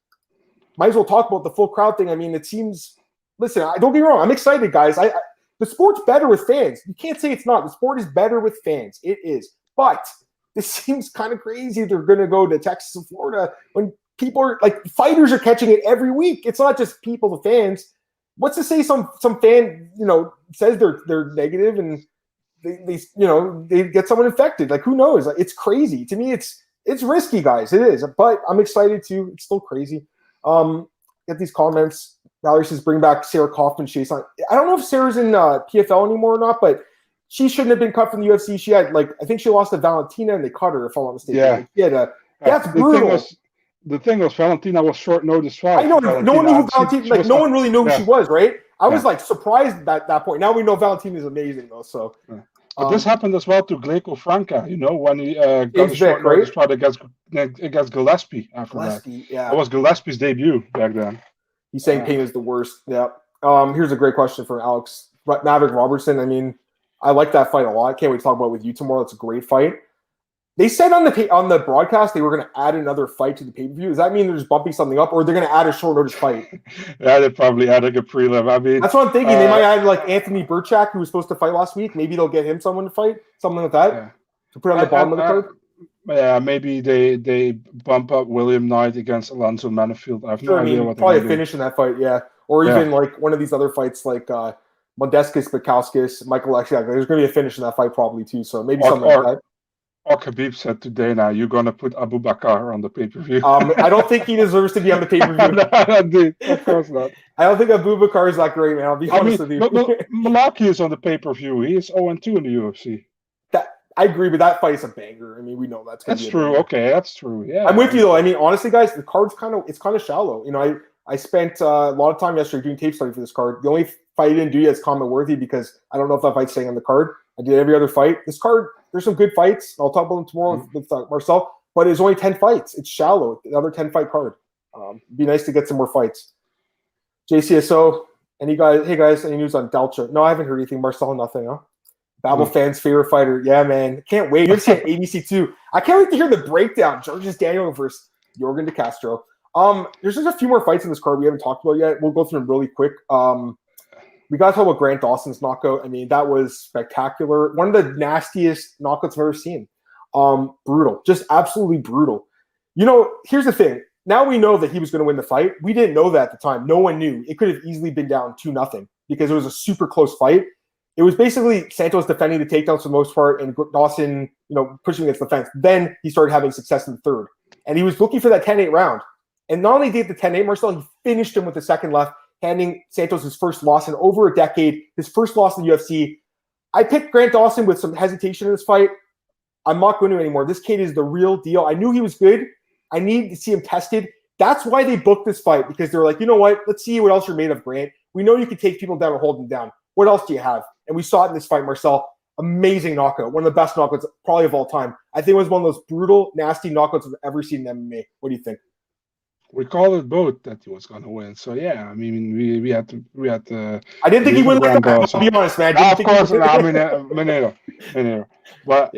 Might as well talk about the full crowd thing. I mean, it seems. Listen, don't get me wrong. I'm excited, guys. The sport's better with fans. You can't say it's not. The sport is better with fans. It is. But this seems kind of crazy. They're going to go to Texas and Florida when people are fighters are catching it every week. It's not just people, the fans. What's to say some fan, says they're negative and they get someone infected. Like, who knows? Like, it's crazy. To me, it's risky, guys. It is, but I'm excited too. It's still crazy. Get these comments. Valerie says, bring back Sarah Kaufman. I don't know if Sarah's in PFL anymore or not, but she shouldn't have been cut from the UFC. She had, like, I think she lost to Valentina and they cut her, if I'm not mistaken. Yeah. That's brutal. The thing was, Valentina was short notice fight. I know. No one knew who Valentina. No one really knew who she was, right? I was like surprised at that point. Now we know Valentina is amazing, though. So, but this happened as well to Gleko Franca. When he got a short notice fight against Gillespie after that. Yeah, it was Gillespie's debut back then. He's saying pain is the worst. Yeah. Here's a great question for Alex Maverick Robertson. I mean, I like that fight a lot. Can't wait to talk about it with you tomorrow. It's a great fight. They said on the broadcast they were going to add another fight to the pay-per-view. Does that mean they're just bumping something up, or they're going to add a short notice fight? Yeah, they probably added a prelim. I mean, that's what I'm thinking. They might add like Anthony Burchak, who was supposed to fight last week. Maybe they'll get him someone to fight, something like that, to put on the bottom of the card. Yeah, maybe they bump up William Knight against Alonzo Manifield. I have no idea what probably a finish in that fight, or even like one of these other fights like Modestas Bukowskis, Michael Lexiak. There's going to be a finish in that fight probably too. So maybe something like that. Or Khabib said today, now you're going to put Abu Bakr on the pay-per-view. I don't think he deserves to be on the pay-per-view. No, dude, of course not. I don't think Abu Bakr is that great, man. I'll be honest with you. Malaki is on the pay-per-view. He is 0-2 in the UFC. I agree, but that fight is a banger. I mean, we know that's true. Okay, that's true. Yeah, I'm with you though. I mean, honestly, guys, the card's kind of shallow. I spent a lot of time yesterday doing tape study for this card. The only fight I didn't do yet is comment worthy because I don't know if that fight's staying on the card. I did every other fight. This card, there's some good fights. I'll talk about them tomorrow with Marcel, but it's only 10 fights. It's shallow. Another 10-fight card. It'd be nice to get some more fights. JCSO, hey guys, any news on Dalcha? No, I haven't heard anything. Marcel, nothing, huh? Babel fans' favorite fighter. Yeah, man. Can't wait. UFC at ABC 2. I can't wait to hear the breakdown. Georges Daniel versus Jorgen De Castro. There's just a few more fights in this card we haven't talked about yet. We'll go through them really quick. We got to talk about Grant Dawson's knockout. I mean, that was spectacular. One of the nastiest knockouts I've ever seen. Brutal. Just absolutely brutal. Here's the thing. Now we know that he was going to win the fight. We didn't know that at the time. No one knew. It could have easily been down 2-0 because it was a super close fight. It was basically Santos defending the takedowns for the most part and Dawson, pushing against the fence. Then he started having success in the third. And he was looking for that 10-8 round. And not only did the 10-8, Marcel, he finished him with the second left, handing Santos his first loss in over a decade, his first loss in the UFC. I picked Grant Dawson with some hesitation in this fight. I'm not going to anymore. This kid is the real deal. I knew he was good. I needed to see him tested. That's why they booked this fight, because they're like, you know what? Let's see what else you're made of, Grant. We know you can take people down or hold them down. What else do you have? And we saw it in this fight, Marcel. Amazing knockout. One of the best knockouts probably of all time. I think it was one of those brutal, nasty knockouts I've ever seen in MMA. What do you think? We called it both that he was going to win. So yeah, I mean, we had to. I didn't think he would win. I'll be honest, man. Of course, Minero. But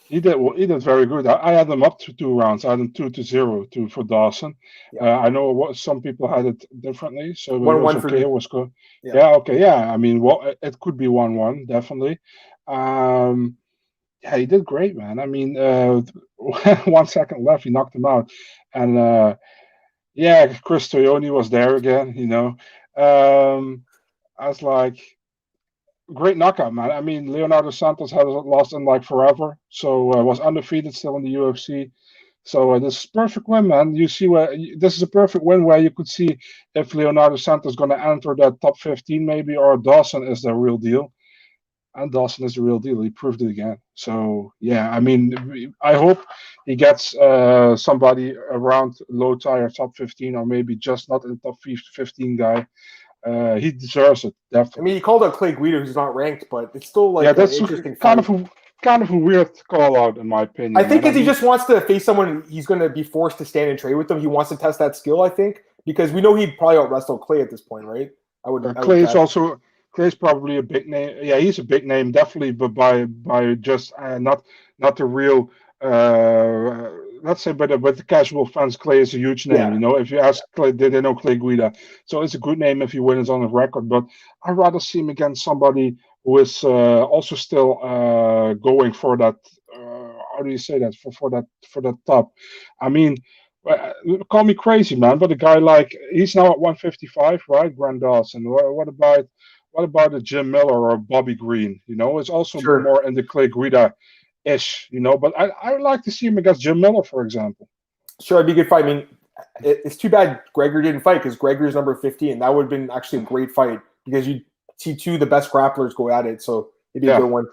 he did very good. I had him up to 2 rounds. I had him 2-0 for Dawson. Yeah. I know some people had it differently. So 1-1 for me. It was good. Yeah. Okay. Yeah. I mean, it could be 1-1 definitely. Yeah, he did great, man. I mean, 1 second left, he knocked him out, and Chris Toyoni was there again. I was like, great knockout, man. I mean, Leonardo Santos has lost in like forever, so was undefeated still in the UFC. So this is perfect win, man. You see this is a perfect win where you could see if Leonardo Santos is going to enter that top 15 maybe, or Dawson is the real deal. And Dawson is the real deal. He proved it again. So, yeah, I mean, I hope he gets somebody around low tire top 15, or maybe just not in the top 15 guy. He deserves it, definitely. I mean, he called out Clay Guida, who's not ranked, but it's still like that's interesting. Kind of a weird call out, in my opinion. I think he just wants to face someone he's going to be forced to stand and trade with them. He wants to test that skill, I think, because we know he'd probably out-wrestle Clay at this point, right? Clay's probably a big name. Yeah, he's a big name, definitely, but by just not the real. Let's say, but the casual fans, Clay is a huge name. Yeah. If you ask Clay, they know Clay Guida, so it's a good name if he wins on the record. But I'd rather see him against somebody who is also still going for that. How do you say that? For that top. I mean, call me crazy, man, but a guy like he's now at 155, right? Grant Dawson. What about what about a Jim Miller or Bobby Green? You know, it's also Sure. more in the Clay Guida-ish, you know. But I would like to see him against Jim Miller, for example. Sure, it'd be a good fight. I mean, it's too bad Gregor didn't fight because Gregor's number 50, and that would have been actually a great fight because you'd see two of the best grapplers go at it. So it'd be a good one.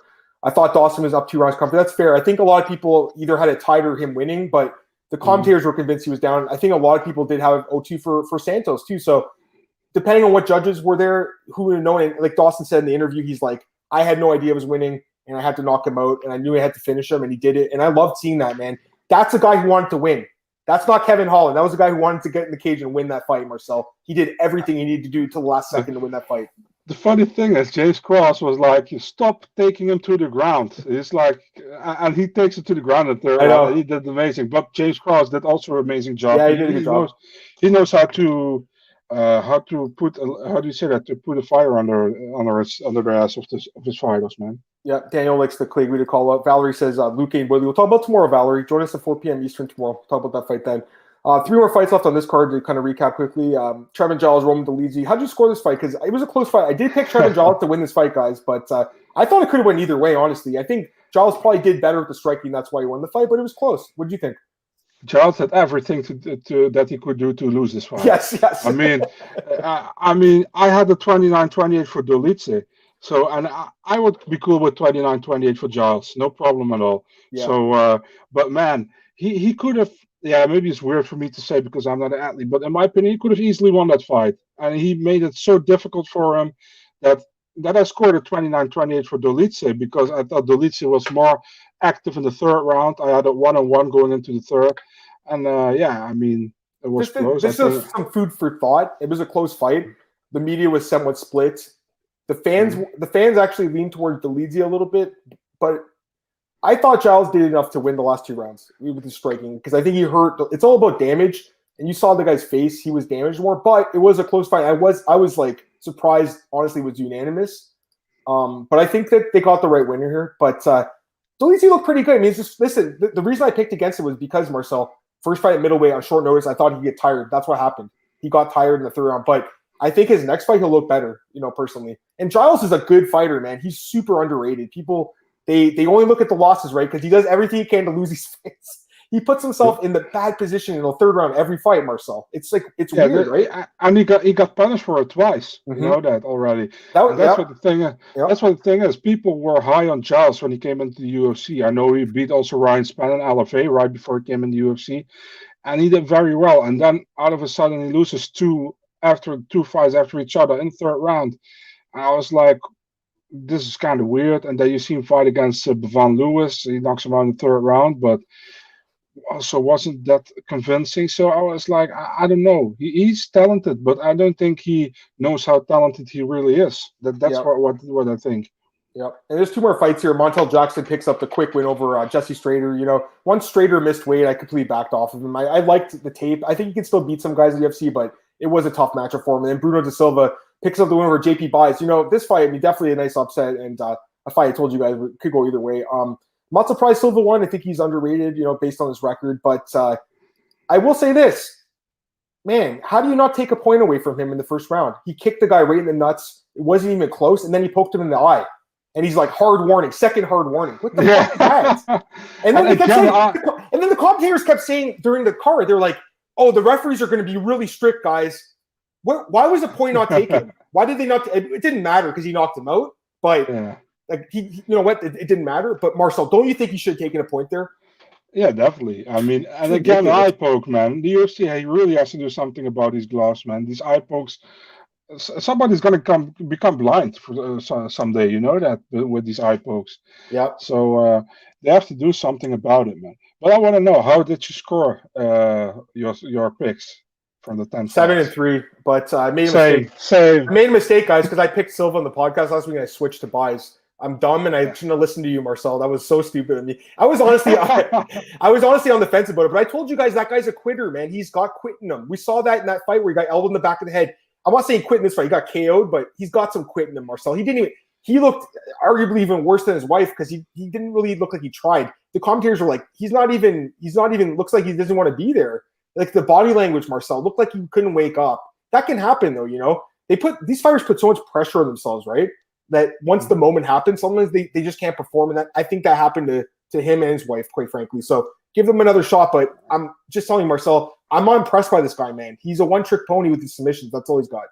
I thought Dawson was up 2 rounds comfortably. That's fair. I think a lot of people either had it tied or him winning, but the commentators were convinced he was down. I think a lot of people did have 0-2 for Santos too. So depending on what judges were there, who would have known it, like Dawson said in the interview, he's like, I had no idea I was winning, and I had to knock him out, and I knew I had to finish him, and he did it. And I loved seeing that, man. That's a guy who wanted to win. That's not Kevin Holland. That was a guy who wanted to get in the cage and win that fight, Marcel. He did everything he needed to do till the last second to win that fight. The funny thing is, James Cross was like, "You stop taking him to the ground." It's like, and he takes it to the ground at third round. He did amazing. But James Cross did also an amazing job. Yeah, he did a good job. He knows how to put how do you say that, to put a fire under the ass of his fighters, man. Yeah, Daniel likes the Clay Guida call up. Valerie says Luke and Woodley. We'll talk about tomorrow, Valerie. Join us at 4 p.m. Eastern tomorrow. We'll talk about that fight then. 3 more fights left on this card to kind of recap quickly. Trevin Giles, Roman Dolidze. How'd you score this fight? Because it was a close fight. I did pick Trevin Giles to win this fight, guys, but I thought it could have went either way, honestly. I think Giles probably did better with the striking. That's why he won the fight, but it was close. What did you think? Giles had everything to that he could do to lose this fight. Yes. I mean, I had the 29-28 for Dolidze. So, and I would be cool with 29-28 for Giles. No problem at all. Yeah. So, but man, he could have, maybe it's weird for me to say because I'm not an athlete, but in my opinion, he could have easily won that fight. And he made it so difficult for him that I scored a 29-28 for Dolidze because I thought Dolidze was more active in the third round. I had a 1-on-1 going into the third. And I mean, it was close. This is some food for thought. It was a close fight. The media was somewhat split. The fans actually leaned towards Dolidze a little bit, but I thought Giles did enough to win the last 2 rounds with his striking because I think he hurt. It's all about damage, and you saw the guy's face; he was damaged more. But it was a close fight. I was like surprised. Honestly, it was unanimous. But I think that they got the right winner here. But Dolidze looked pretty good. I mean, listen. The reason I picked against it was because Marcel, first fight at middleweight on short notice. I thought he'd get tired. That's what happened. He got tired in the 3rd round, but I think his next fight he'll look better, personally. And Giles is a good fighter, man. He's super underrated. People, they only look at the losses, right? Because he does everything he can to lose these fights. He puts himself in the bad position in the 3rd round every fight, Marcel. It's like weird, right? And he got punished for it twice. You know that already. That's what the thing is. That's what the thing is. People were high on Giles when he came into the UFC. I know he beat also Ryan Spann and LFA right before he came in the UFC, and he did very well. And then out of a sudden he loses 2 fights after each other in the 3rd round. And I was like, this is kind of weird. And then you see him fight against Bevon Lewis. He knocks him out in the 3rd round, but also wasn't that convincing. So I was like, I don't know. He's talented, but I don't think he knows how talented he really is. That's what I think. Yep. And there's 2 more fights here. Montel Jackson picks up the quick win over Jesse Strader. Once Strader missed weight, I completely backed off of him. I liked the tape. I think he can still beat some guys in the UFC, but it was a tough matchup for him. And then Bruno Da Silva picks up the win over JP Buys. This fight, definitely a nice upset and a fight I told you guys could go either way. I'm not surprised Silva won. I think he's underrated, based on his record. But I will say this, man, how do you not take a point away from him in the 1st round? He kicked the guy right in the nuts. It wasn't even close. And then he poked him in the eye. And he's like, hard warning, 2nd hard warning. What the fuck is that? And then the commentators kept saying during the card, they're like, oh, the referees are going to be really strict, guys. Why was the point not taken? Why did they not? It didn't matter because he knocked him out. But you know what? It didn't matter. But Marcel, don't you think he should have taken a point there? Yeah, definitely. I mean, and again, eye poke, man. The UFC really has to do something about these gloves, man. These eye pokes. Somebody's going to become blind for someday. You know that with these eye pokes. Yeah. So they have to do something about it, man. But I want to know, how did you score your picks from the 10? 7-3. But I made a mistake. Same. I made a mistake, guys, because I picked Silva on the podcast last week and I switched to buys. I'm dumb and I shouldn't have listened to you, Marcel. That was so stupid of me. I was honestly on the fence about it, but I told you guys that guy's a quitter, man. He's got quit in him. We saw that in that fight where he got elbowed in the back of the head. I'm not saying quit in this fight. He got KO'd, but he's got some quit in him, Marcel. He looked arguably even worse than his wife because he didn't really look like he tried. The commentators were like, he's not even looks like he doesn't want to be there. Like the body language, Marcel, looked like he couldn't wake up. That can happen though, these fighters put so much pressure on themselves, right? That once the moment happens, sometimes they just can't perform. And I think that happened to him and his wife, quite frankly. So give them another shot. But I'm just telling you, Marcel, I'm not impressed by this guy, man. He's a one-trick pony with his submissions. That's all he's got.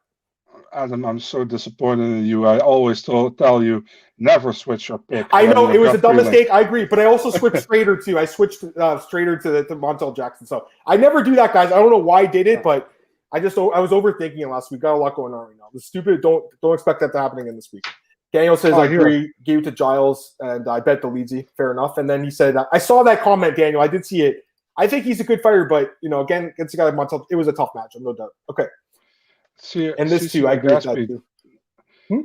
Adam, I'm so disappointed in you. I always tell you, never switch your pick. I know, it was a dumb mistake. I agree. But I also switched Strader, too. I switched Strader to Montel Jackson. So I never do that, guys. I don't know why I did it, but I was overthinking it last week. Got a lot going on right now. The stupid, don't expect that to happen again this week. Daniel says, I agree, gave it to Giles, and I bet the Leedsy. Fair enough. And then he said, I saw that comment, Daniel. I did see it. I think he's a good fighter, but, again, against a guy like Montel, it was a tough match. No doubt. Okay. And this, too, I agree with that, too.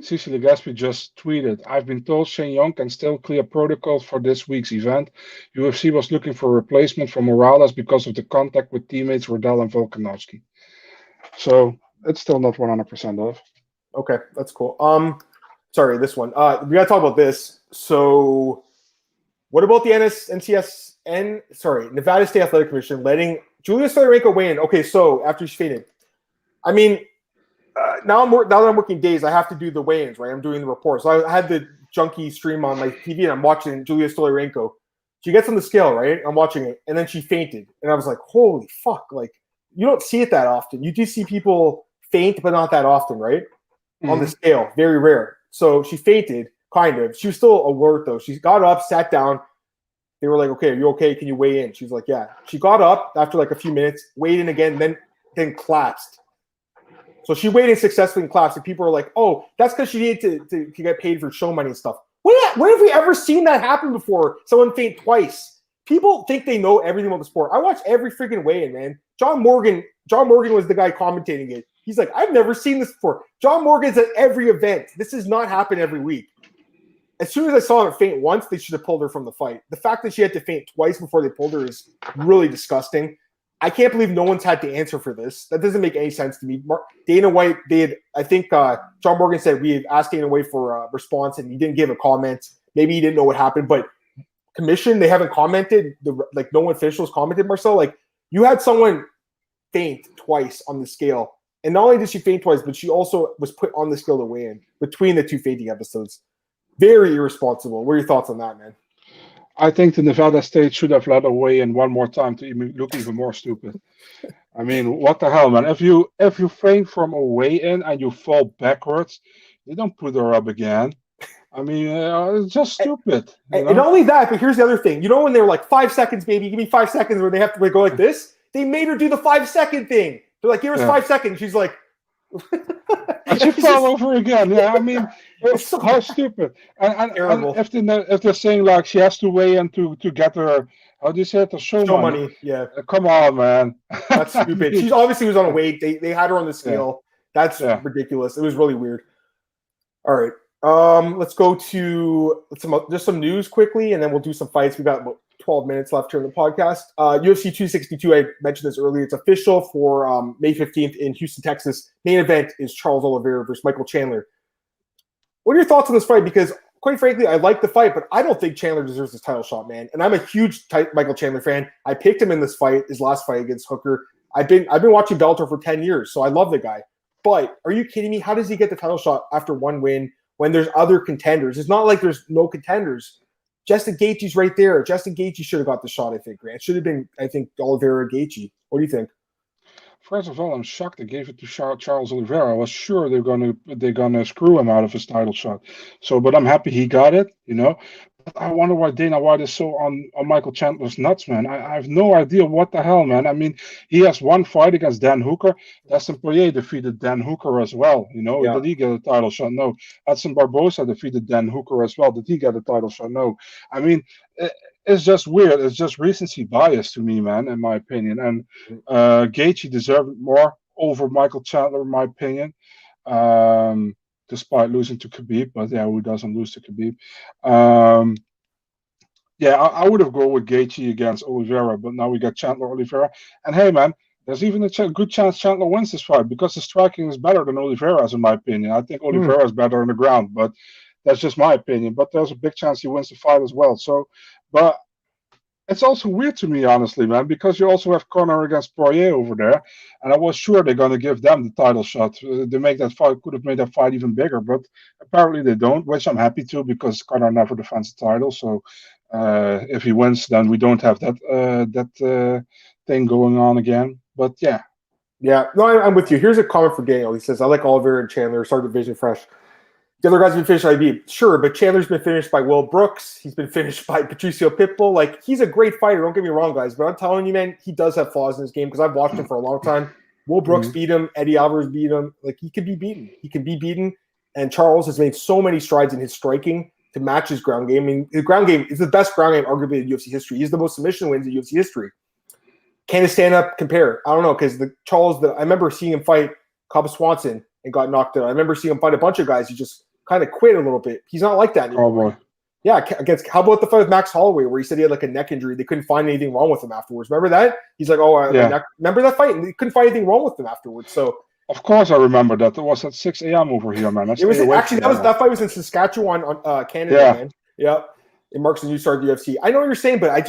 Cecily Gaspi just tweeted, I've been told Cheyanne can still clear protocol for this week's event. UFC was looking for a replacement for Morales because of the contact with teammates Riddell and Volkanovski. So it's still not 100% off. Okay, that's cool. Sorry, this one. We got to talk about this. So what about the Nevada State Athletic Commission letting Julia Fedorenko weigh in? Okay, so after she fainted. I mean, now that I'm working days, I have to do the weigh-ins, right? I'm doing the report. So I had the junkie stream on my TV, and I'm watching Julia Stoliarenko. She gets on the scale, right? I'm watching it, and then she fainted. And I was like, holy fuck. Like, you don't see it that often. You do see people faint, but not that often, right? On the scale. Very rare. So she fainted, kind of. She was still alert, though. She got up, sat down. They were like, okay, are you okay? Can you weigh in? She's like, yeah. She got up after like a few minutes, weighed in again, then collapsed. So she weighed in successfully in class, and people are like, oh, that's because she needed to get paid for show money and stuff. When have we ever seen that happen before? Someone faint twice. People think they know everything about the sport. I watch every freaking weigh-in, man. John Morgan was the guy commentating it. He's like, I've never seen this before. John Morgan's at every event. This does not happen every week. As soon as I saw her faint once, they should have pulled her from the fight. The fact that she had to faint twice before they pulled her is really disgusting. I can't believe no one's had to answer for this. That doesn't make any sense to me. Dana White, I think John Morgan said we had asked Dana White for a response, and he didn't give a comment. Maybe he didn't know what happened, but commission, they haven't commented. No officials commented, Marcel. Like, you had someone faint twice on the scale, and not only did she faint twice, but she also was put on the scale to weigh in between the two fainting episodes. Very irresponsible. What are your thoughts on that, man? I think the Nevada State should have let her weigh in one more time to look even more stupid. I mean, what the hell, man? If you faint from a weigh-in and you fall backwards, you don't put her up again. I mean, it's just stupid. And not only that, but here's the other thing. You know when they're like 5 seconds, baby, give me 5 seconds, where they have to go like this? They made her do the 5-second thing. They're like, give us 5 seconds. She's like, and she fell over again. Yeah, I mean, it's how stupid. And if they're saying like she has to weigh in to get her, how do you say it? The show money. Yeah. Come on, man. That's stupid. She obviously was on a weight. They had her on the scale. Yeah. That's ridiculous. It was really weird. All right. Let's go to just some news quickly, and then we'll do some fights. We got about 12 minutes left here in the podcast. UFC 262, I mentioned this earlier. It's official for May 15th in Houston, Texas. Main event is Charles Oliveira versus Michael Chandler. What are your thoughts on this fight? Because, quite frankly, I like the fight, but I don't think Chandler deserves this title shot, man. And I'm a huge Michael Chandler fan. I picked him in this fight, his last fight against Hooker. I've been watching Bellator for 10 years, so I love the guy. But are you kidding me? How does he get the title shot after one win when there's other contenders? It's not like there's no contenders. Justin Gaethje's right there. Justin Gaethje should have got the shot, I think, Grant. It should have been, I think, Oliveira Gaethje. What do you think? First of all, I'm shocked they gave it to Charles Oliveira. I was sure they're gonna screw him out of his title shot. But I'm happy he got it, But I wonder why Dana White is so on Michael Chandler's nuts, man. I have no idea what the hell, man. I mean, he has one fight against Dan Hooker. Dustin Poirier defeated Dan Hooker as well, Yeah. Did he get a title shot? No. Edson Barbosa defeated Dan Hooker as well. Did he get a title shot? No. I mean, it's just weird. It's just recency bias to me, man, in my opinion. And Gaethje deserved more over Michael Chandler, in my opinion. Despite losing to Khabib, but who doesn't lose to Khabib? I would have gone with Gaethje against Oliveira, but now we got Chandler Oliveira. And hey, man, there's even a good chance Chandler wins this fight because the striking is better than Oliveira's, in my opinion. I think Oliveira is better on the ground, but that's just my opinion. But there's a big chance he wins the fight as well. So, but It's also weird to me, honestly, man, because you also have Conor against Poirier over there, and I was sure they're going to give them the title shot. They make that fight, could have made that fight even bigger, but apparently they don't, which I'm happy to, because Conor never defends the title. So if he wins, then we don't have that thing going on again. But yeah. Yeah, no, I'm with you. Here's a comment for Daniel. He says, I like Oliver and Chandler, start division fresh. The other guys have been finished by IB. Sure, but Chandler's been finished by Will Brooks. He's been finished by Patricio Pitbull. Like, he's a great fighter. Don't get me wrong, guys. But I'm telling you, man, he does have flaws in his game because I've watched him for a long time. Will Brooks beat him. Eddie Alvarez beat him. Like, he could be beaten. He can be beaten. And Charles has made so many strides in his striking to match his ground game. I mean, his ground game is the best ground game, arguably, in UFC history. He's the most submission wins in UFC history. Can his stand-up compare? I don't know, because I remember seeing him fight Cobb Swanson and got knocked out. I remember seeing him fight a bunch of guys. He just kind of quit a little bit. He's not like that anymore. Oh, boy. Yeah, how about the fight with Max Holloway where he said he had like a neck injury? They couldn't find anything wrong with him afterwards. Remember that? He's like, remember that fight? And they couldn't find anything wrong with him afterwards. So of course I remember that. It was at 6 a.m. over here, man. It was actually that fight was in Saskatchewan, Canada, man. Yeah, it marks a new start of the UFC. I know what you're saying, but I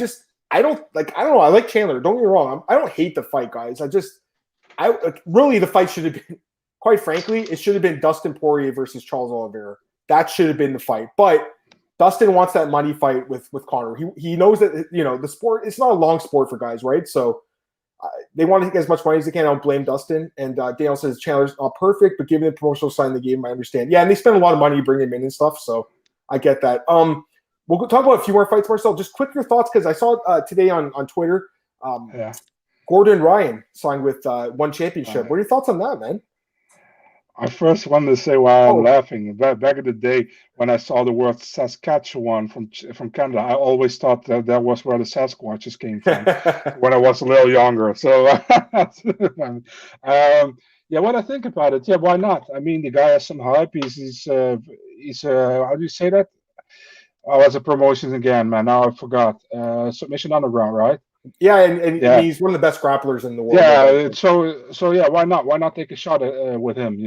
don't know. I like Chandler. Don't get me wrong. I don't hate the fight, guys. Really the fight should have been, quite frankly, it should have been Dustin Poirier versus Charles Oliveira. That should have been the fight. But Dustin wants that money fight with Conor. He knows that, the sport, it's not a long sport for guys, right? So they want to get as much money as they can. I don't blame Dustin. And Daniel says Chandler's not perfect, but given the promotional side of the game, I understand. Yeah, and they spend a lot of money to bring him in and stuff, so I get that. We'll talk about a few more fights, Marcel. Just quick your thoughts, because I saw today on Twitter, Gordon Ryan signed with One Championship. What are your thoughts on that, man? I first wanted to say why I'm laughing. Back in the day when I saw the word Saskatchewan from Canada, I always thought that was where the Sasquatches came from when I was a little younger. So, what I think about it, why not? I mean, the guy has some hype. He's how do you say that? Oh, as a promotion again, man. Now I forgot. Submission Underground, right? Yeah, and he's one of the best grapplers in the world. Yeah, so why not? Why not take a shot with him?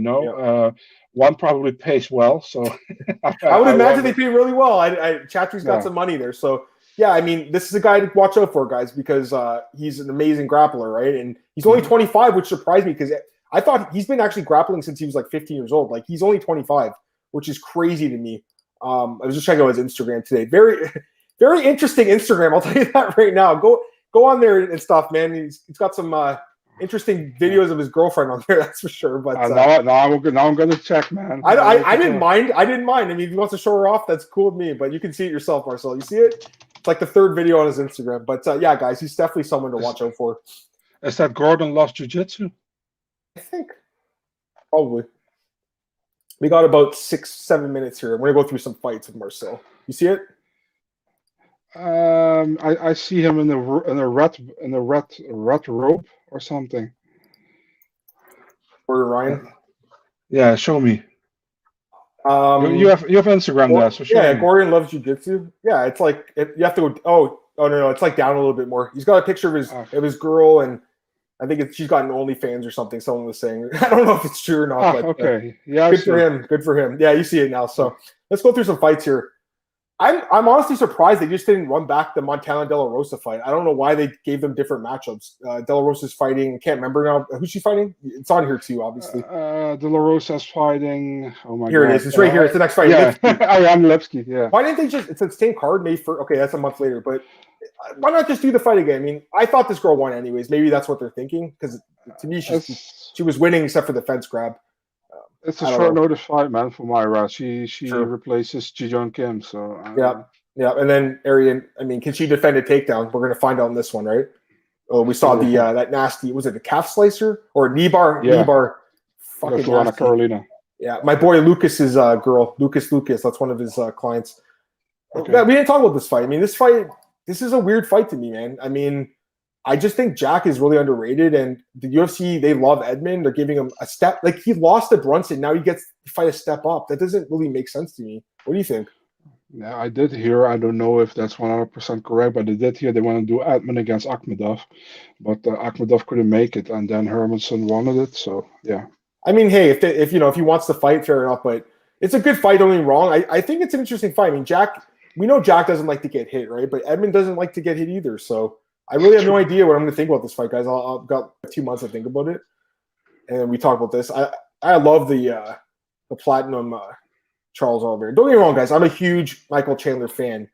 One probably pays well, so I would imagine they pay really well. Chatry's got some money there, so yeah. I mean, this is a guy to watch out for, guys, because he's an amazing grappler, right? And he's only 25, which surprised me because I thought he's been actually grappling since he was like 15 years old. Like, he's only 25, which is crazy to me. I was just checking out his Instagram today. Very, very interesting Instagram. I'll tell you that right now. Go on there and stuff, man. He's got some interesting videos of his girlfriend on there. That's for sure. But now I'm gonna check, man. I didn't mind. I mean, if he wants to show her off, that's cool with me. But you can see it yourself, Marcel. You see it? It's like the third video on his Instagram. But yeah, guys, he's definitely someone to watch out for. Is that Gordon lost jiu-jitsu? I think probably. We got about 6-7 minutes here. We're gonna go through some fights with Marcel. You see it? I see him in a red robe or something. Gordon Ryan. Yeah, show me. You have Instagram there, so show me. Gordon loves jiu-jitsu. Yeah, it's like you have to go. Oh no, it's like down a little bit more. He's got a picture of his girl, and I think she's got an OnlyFans or something. Someone was saying. I don't know if it's true or not. But, okay. Yeah. Good for him. Good for him. Yeah, you see it now. So let's go through some fights here. I'm honestly surprised they just didn't run back the Montana De La Rosa fight. I don't know why they gave them different matchups. De La Rosa's fighting. Can't remember now. Who's she fighting? It's on here too, obviously. De La Rosa's fighting. Oh my God. Here it is. It's right here. It's the next fight. Yeah, I'm Lipsky. Yeah. Why didn't they just? It's the same card. May 1st. Okay, that's a month later. But why not just do the fight again? I mean, I thought this girl won anyways. Maybe that's what they're thinking, because to me, she was winning except for the fence grab. It's a short notice fight, man, for Myra. She replaces Ji-Yeon Kim. So yeah. And then Arian, I mean, can she defend a takedown? We're gonna find out in this one, right? Oh, we saw the that nasty. Was it the calf slicer or knee bar? Yeah. Knee bar. Fucking nasty. Carolina. Yeah, my boy Lucas's girl, Lucas. That's one of his clients. Okay. We didn't talk about this fight. I mean, this is a weird fight to me, man. I mean, I just think Jack is really underrated, and the UFC, they love Edmund. They're giving him a step. Like, he lost to Brunson. Now he gets to fight a step up. That doesn't really make sense to me. What do you think? Yeah, I did hear. I don't know if that's 100% correct, but I did hear they want to do Edmund against Akhmedov, but Akhmedov couldn't make it, and then Hermanson wanted it. So yeah. I mean, hey, if he wants to fight, fair enough. But it's a good fight. Don't get me wrong. I think it's an interesting fight. I mean, Jack we know Jack doesn't like to get hit, right? But Edmund doesn't like to get hit either. So I really have no idea what I'm going to think about this fight, guys. I've got 2 months to think about it, and we talk about this. I love the Platinum Charles Oliveira. Don't get me wrong, guys. I'm a huge Michael Chandler fan.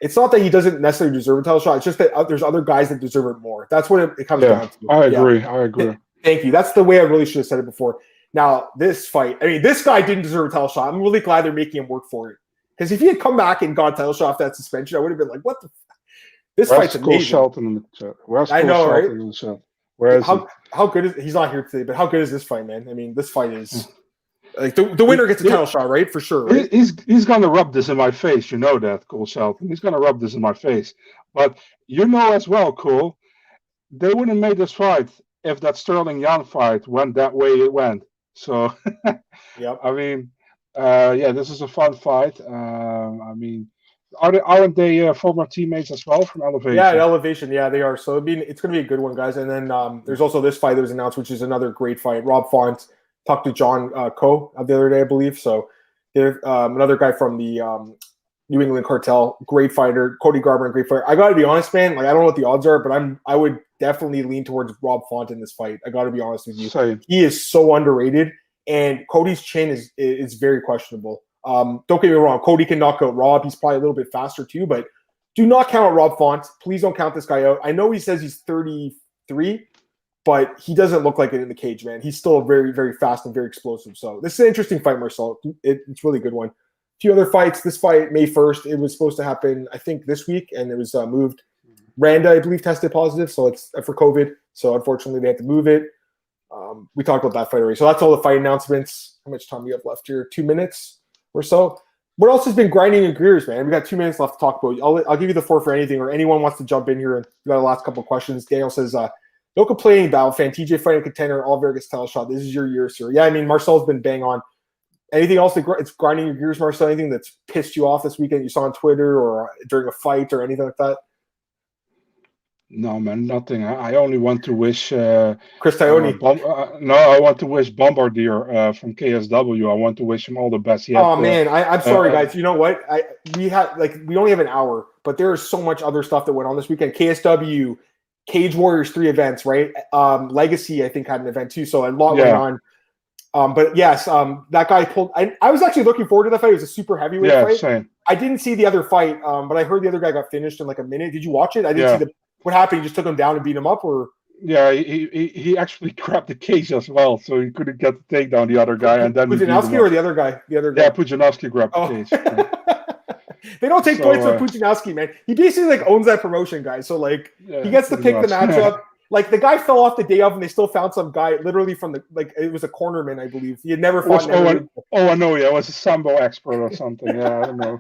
It's not that he doesn't necessarily deserve a title shot. It's just that there's other guys that deserve it more. That's what it comes down to. I agree. Thank you. That's the way I really should have said it before. Now, this fight, I mean, this guy didn't deserve a title shot. I'm really glad they're making him work for it. Because if he had come back and got a title shot off that suspension, I would have been like, what the This fight's amazing. Shelton in the chat. I know, right? In the chat. Where is how good is he's not here today, but how good is this fight, man? I mean, this fight is like the winner gets a title shot, right? For sure. Right? He's gonna rub this in my face, you know that, Cole Shelton. He's gonna rub this in my face. But you know as well, Cole, they wouldn't have made this fight if that Sterling Jan fight went that way it went. So yep. I mean, this is a fun fight. I mean, aren't they former teammates as well from Elevation? Yeah, Elevation. Yeah, they are. So it's going to be a good one, guys. And then there's also this fight that was announced, which is another great fight. Rob Font talked to John Coe the other day, I believe. So there's another guy from the New England Cartel, great fighter. Cody Garbrandt, great fighter. I got to be honest, man. Like I don't know what the odds are, but I would definitely lean towards Rob Font in this fight. I got to be honest with you. Same. He is so underrated, and Cody's chin is very questionable. Don't get me wrong. Cody can knock out Rob. He's probably a little bit faster too, but do not count out Rob Font. Please don't count this guy out. I know he says he's 33, but he doesn't look like it in the cage, man. He's still very, very fast and very explosive. So this is an interesting fight, Marcel. It's a really good one. A few other fights. This fight, May 1st, it was supposed to happen, I think, this week, and it was moved. Randa, I believe, tested positive, so it's for COVID. So unfortunately, they had to move it. We talked about that fight already. So that's all the fight announcements. How much time do we have left here? 2 minutes or so. What else has been grinding your gears, man? We got 2 minutes left to talk about. I'll give you the floor for anything, or anyone wants to jump in here. And we got the last couple of questions. Daniel says, "No complaining, Battle fan. TJ fighting contender. Oliveira gets title shot. This is your year, sir." Yeah, I mean, Marcel's been bang on. Anything else it's grinding your gears, Marcel? Anything that's pissed you off this weekend? You saw on Twitter or during a fight or anything like that? No, man, nothing. I only want to wish Chris Tione. I want to wish Bombardier from KSW. I want to wish him all the best. Man, I'm sorry, guys. You know what? We only have an hour, but there is so much other stuff that went on this weekend. KSW, Cage Warriors 3 events, right? Legacy, I think, had an event too. So a lot went on. But yes, that guy pulled. I was actually looking forward to that fight. It was a super heavyweight fight. Same. I didn't see the other fight, but I heard the other guy got finished in like a minute. Did you watch it? I didn't see what happened. He just took him down and beat him up, or he actually grabbed the cage as well, so he couldn't get the takedown the other guy, and then Pudzianowski or the other guy. Yeah, Pudzianowski grabbed the cage. They don't take points from Pudzianowski, man. He basically like owns that promotion, guy. So like he gets to pick the matchup. Like the guy fell off the day of, and they still found some guy literally from it was a cornerman, I believe. He had never fought. I know. Yeah, it was a sambo expert or something. Yeah, I don't know.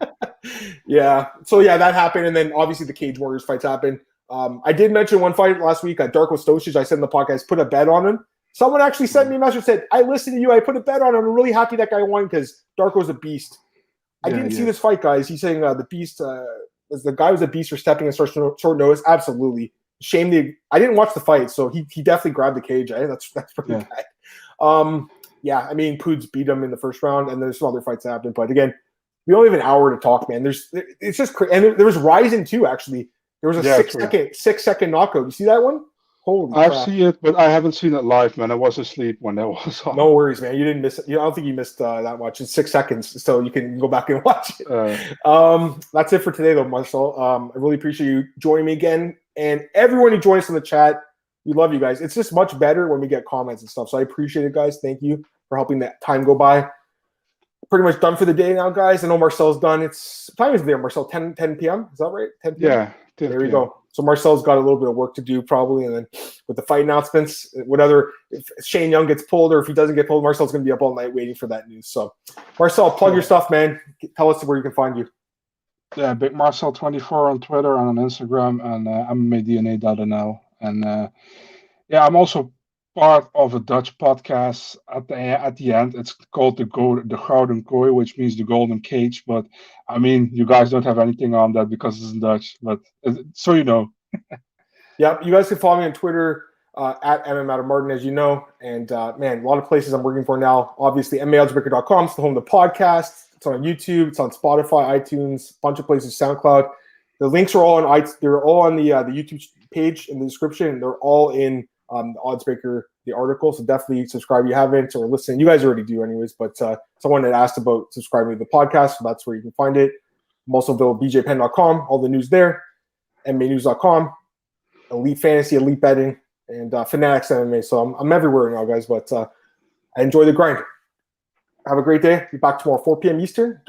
Yeah. So that happened, and then obviously the Cage Warriors fights happened. I did mention one fight last week. Darko Stosic, I said in the podcast, put a bet on him. Someone actually sent me a message, said, "I listened to you. I put a bet on him. I'm really happy that guy won because Darko's a beast." I didn't see this fight, guys. He's saying the beast, the guy was a beast for stepping in short notice. Absolutely. Shame I didn't watch the fight, so he definitely grabbed the cage. That's pretty bad. I mean, Poods beat him in the first round, and there's some other fights that happened. But again, we only have an hour to talk, man. It's just crazy. And there was Rising too, actually. There was a 6 second knockout. You see that one? Holy crap. I've seen it, but I haven't seen it live, man. I was asleep when that was on. No worries, man. You didn't miss it. I don't think you missed that much. It's 6 seconds, so you can go back and watch it. That's it for today, though, Marcel. I really appreciate you joining me again. And everyone who joined us in the chat, we love you guys. It's just much better when we get comments and stuff. So I appreciate it, guys. Thank you for helping that time go by. Pretty much done for the day now, guys. I know Marcel's done. Time is there, Marcel? 10 p.m.? Is that right? 10 p.m.? Yeah. There we go. So Marcel's got a little bit of work to do probably. And then with the fight announcements, if Shane Young gets pulled or if he doesn't get pulled, Marcel's going to be up all night waiting for that news. So Marcel, plug your stuff, man. Tell us where you can find you. Yeah, Big Marcel 24 on Twitter and on Instagram, and MMADNA.nl. And I'm also part of a Dutch podcast at the end. It's called the Gouden Kooi, which means the golden cage. But I mean, you guys don't have anything on that because it's in Dutch. But so you know. Yeah, you guys can follow me on Twitter at MMAOB, as you know. And man, a lot of places I'm working for now. Obviously, MMAObdaily.com is the home of the podcast. It's on YouTube. It's on Spotify, iTunes, a bunch of places, SoundCloud. The links are all on they're all on the YouTube page in the description. And they're all in the Oddsbreaker, the article. So definitely subscribe if you haven't or listen. You guys already do anyways, but someone had asked about subscribing to the podcast, so that's where you can find it. I'm also available at bjpenn.com, all the news there, MMAnews.com, Elite Fantasy, Elite Betting, and Fanatics MMA. So I'm everywhere now, guys, but I enjoy the grind. Have a great day. Be back tomorrow, 4 p.m. Eastern.